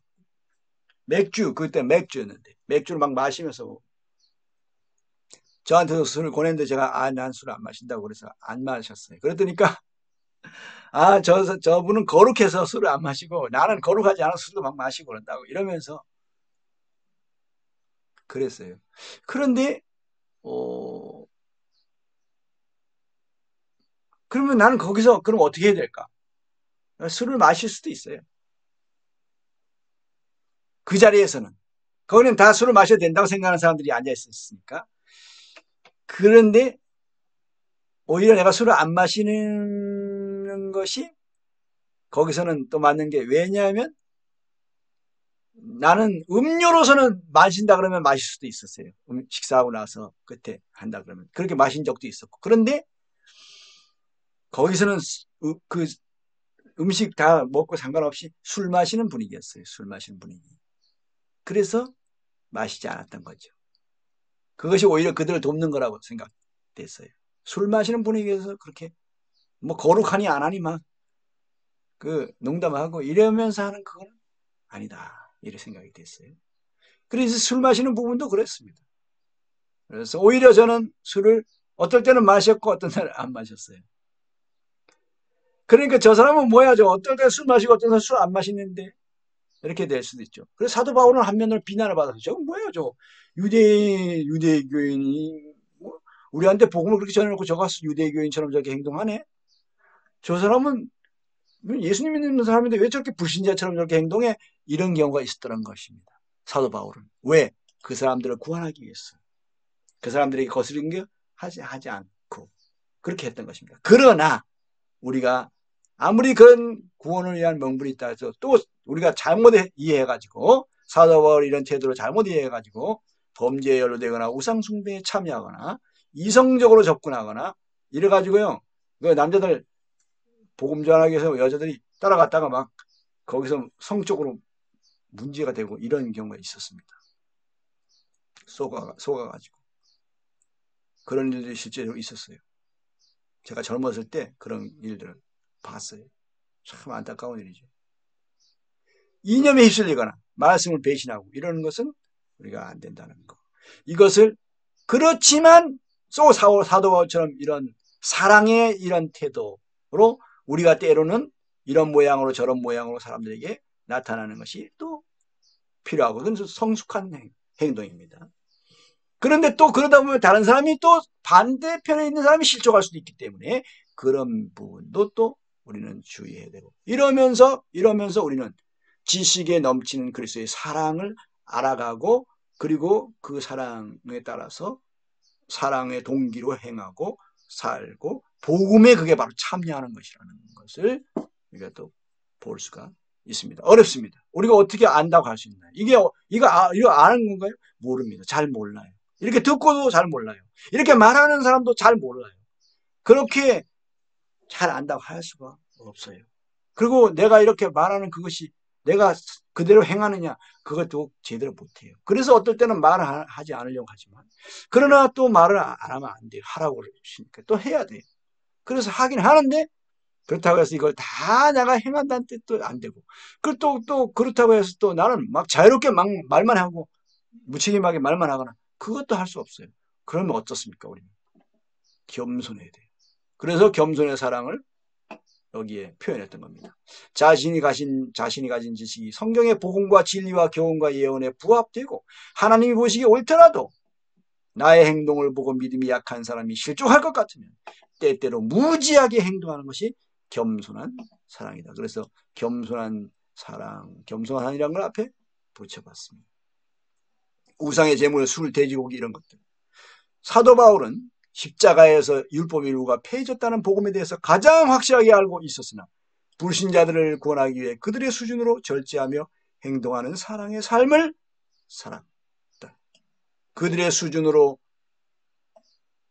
맥주 그때 맥주였는데 맥주를 막 마시면서 저한테도 술을 권했는데 제가 난 술 안 마신다고 그래서 안 마셨어요. 그랬더니까 저분은 거룩해서 술을 안 마시고 나는 거룩하지 않아서 술도 막 마시고 그런다고 이러면서 그랬어요. 그런데 그러면 나는 거기서 그럼 어떻게 해야 될까? 술을 마실 수도 있어요. 그 자리에서는. 거기는 다 술을 마셔야 된다고 생각하는 사람들이 앉아 있었으니까. 그런데 오히려 내가 술을 안 마시는 것이 거기서는 또 맞는 게 왜냐하면 나는 음료로서는 마신다 그러면 마실 수도 있었어요. 식사하고 나서 끝에 한다 그러면. 그렇게 마신 적도 있었고. 그런데 거기서는 그 음식 다 먹고 상관없이 술 마시는 분위기였어요. 술 마시는 분위기. 그래서 마시지 않았던 거죠. 그것이 오히려 그들을 돕는 거라고 생각됐어요. 술 마시는 분위기에서 그렇게 뭐 거룩하니 안 하니 막 그 농담하고 이러면서 하는 그건 아니다. 이런 생각이 됐어요. 그래서 술 마시는 부분도 그랬습니다. 그래서 오히려 저는 술을 어떨 때는 마셨고 어떤 때는 안 마셨어요. 그러니까 저 사람은 뭐야, 어떨 때 술 마시고 어떤 때는 술 안 마시는데 이렇게 될 수도 있죠. 그래서 사도 바울은 한 면으로 비난을 받아서 저건 뭐야, 유대교인이 뭐 우리한테 복음을 그렇게 전해놓고 저가 유대교인처럼 저렇게 행동하네. 저 사람은 예수님 믿는 사람인데 왜 저렇게 불신자처럼 저렇게 행동해? 이런 경우가 있었던 것입니다. 사도 바울은. 왜? 그 사람들을 구원하기 위해서. 그 사람들에게 거스른 게 하지 않고 그렇게 했던 것입니다. 그러나 우리가 아무리 그런 구원을 위한 명분이 있다 해서 또 우리가 잘못 이해해가지고 사도 바울 이런 태도를 잘못 이해해가지고 범죄에 연루되거나 우상숭배에 참여하거나 이성적으로 접근하거나 이래가지고요. 그 남자들 복음 전하기 위해서 여자들이 따라갔다가 막 거기서 성적으로 문제가 되고 이런 경우가 있었습니다. 속아가지고. 그런 일들이 실제로 있었어요. 제가 젊었을 때 그런 일들을 봤어요. 참 안타까운 일이죠. 이념에 휩쓸리거나 말씀을 배신하고 이러는 것은 우리가 안 된다는 거. 이것을 그렇지만 사도 바울처럼 이런 사랑의 이런 태도로 우리가 때로는 이런 모양으로 저런 모양으로 사람들에게 나타나는 것이 또 필요하고 그건 성숙한 행동입니다. 그런데 또 그러다 보면 다른 사람이 또 반대편에 있는 사람이 실족할 수도 있기 때문에 그런 부분도 또 우리는 주의해야 되고 이러면서 우리는 지식에 넘치는 그리스도의 사랑을 알아가고 그리고 그 사랑에 따라서 사랑의 동기로 행하고 살고 복음에 그게 바로 참여하는 것이라는 것을 우리가 또 볼 수가 있습니다. 어렵습니다. 우리가 어떻게 안다고 할 수 있나요? 이거 아는 건가요? 모릅니다. 잘 몰라요. 이렇게 듣고도 잘 몰라요. 이렇게 말하는 사람도 잘 몰라요. 그렇게 잘 안다고 할 수가 없어요. 그리고 내가 이렇게 말하는 그것이 내가 그대로 행하느냐 그것도 제대로 못해요. 그래서 어떨 때는 말을 하지 않으려고 하지만 그러나 또 말을 안 하면 안 돼요. 하라고 그러시니까 또 해야 돼요. 그래서 하긴 하는데 그렇다고 해서 이걸 다 내가 행한다는 뜻도 안 되고 또 그렇다고 해서 또 나는 막 자유롭게 막 말만 하고 무책임하게 말만 하거나 그것도 할 수 없어요. 그러면 어떻습니까? 우리는 겸손해야 돼요. 그래서 겸손의 사랑을 여기에 표현했던 겁니다. 자신이 가진 지식이 성경의 복음과 진리와 교훈과 예언에 부합되고 하나님이 보시기에 옳더라도 나의 행동을 보고 믿음이 약한 사람이 실족할 것 같으면 때때로 무지하게 행동하는 것이 겸손한 사랑이다. 그래서 겸손한 사랑, 겸손한이라는 걸 앞에 붙여봤습니다. 우상의 제물, 술, 돼지고기 이런 것들. 사도 바울은 십자가에서 율법 일부가 폐해졌다는 복음에 대해서 가장 확실하게 알고 있었으나 불신자들을 구원하기 위해 그들의 수준으로 절제하며 행동하는 사랑의 삶을 살았다. 그들의 수준으로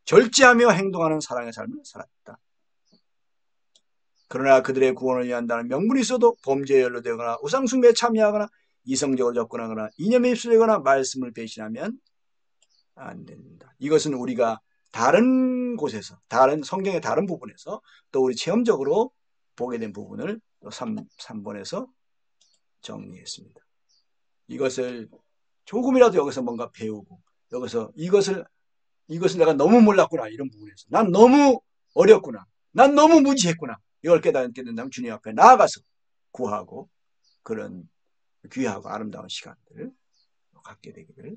절제하며 행동하는 사랑의 삶을 살았다. 그러나 그들의 구원을 위한다는 명분이 있어도 범죄에 연루되거나 우상숭배에 참여하거나 이성적으로 접근하거나 이념에 휩쓸리거나 말씀을 배신하면 안 된다. 이것은 우리가 다른 곳에서 성경의 다른 부분에서 또 우리 체험적으로 보게 된 부분을 3번에서 정리했습니다. 이것을 조금이라도 여기서 뭔가 배우고 여기서 이것을 내가 너무 몰랐구나 이런 부분에서 난 너무 어렵구나 난 너무 무지했구나 이걸 깨닫게 된다면 주님 앞에 나아가서 구하고 그런 귀하고 아름다운 시간들을 갖게 되기를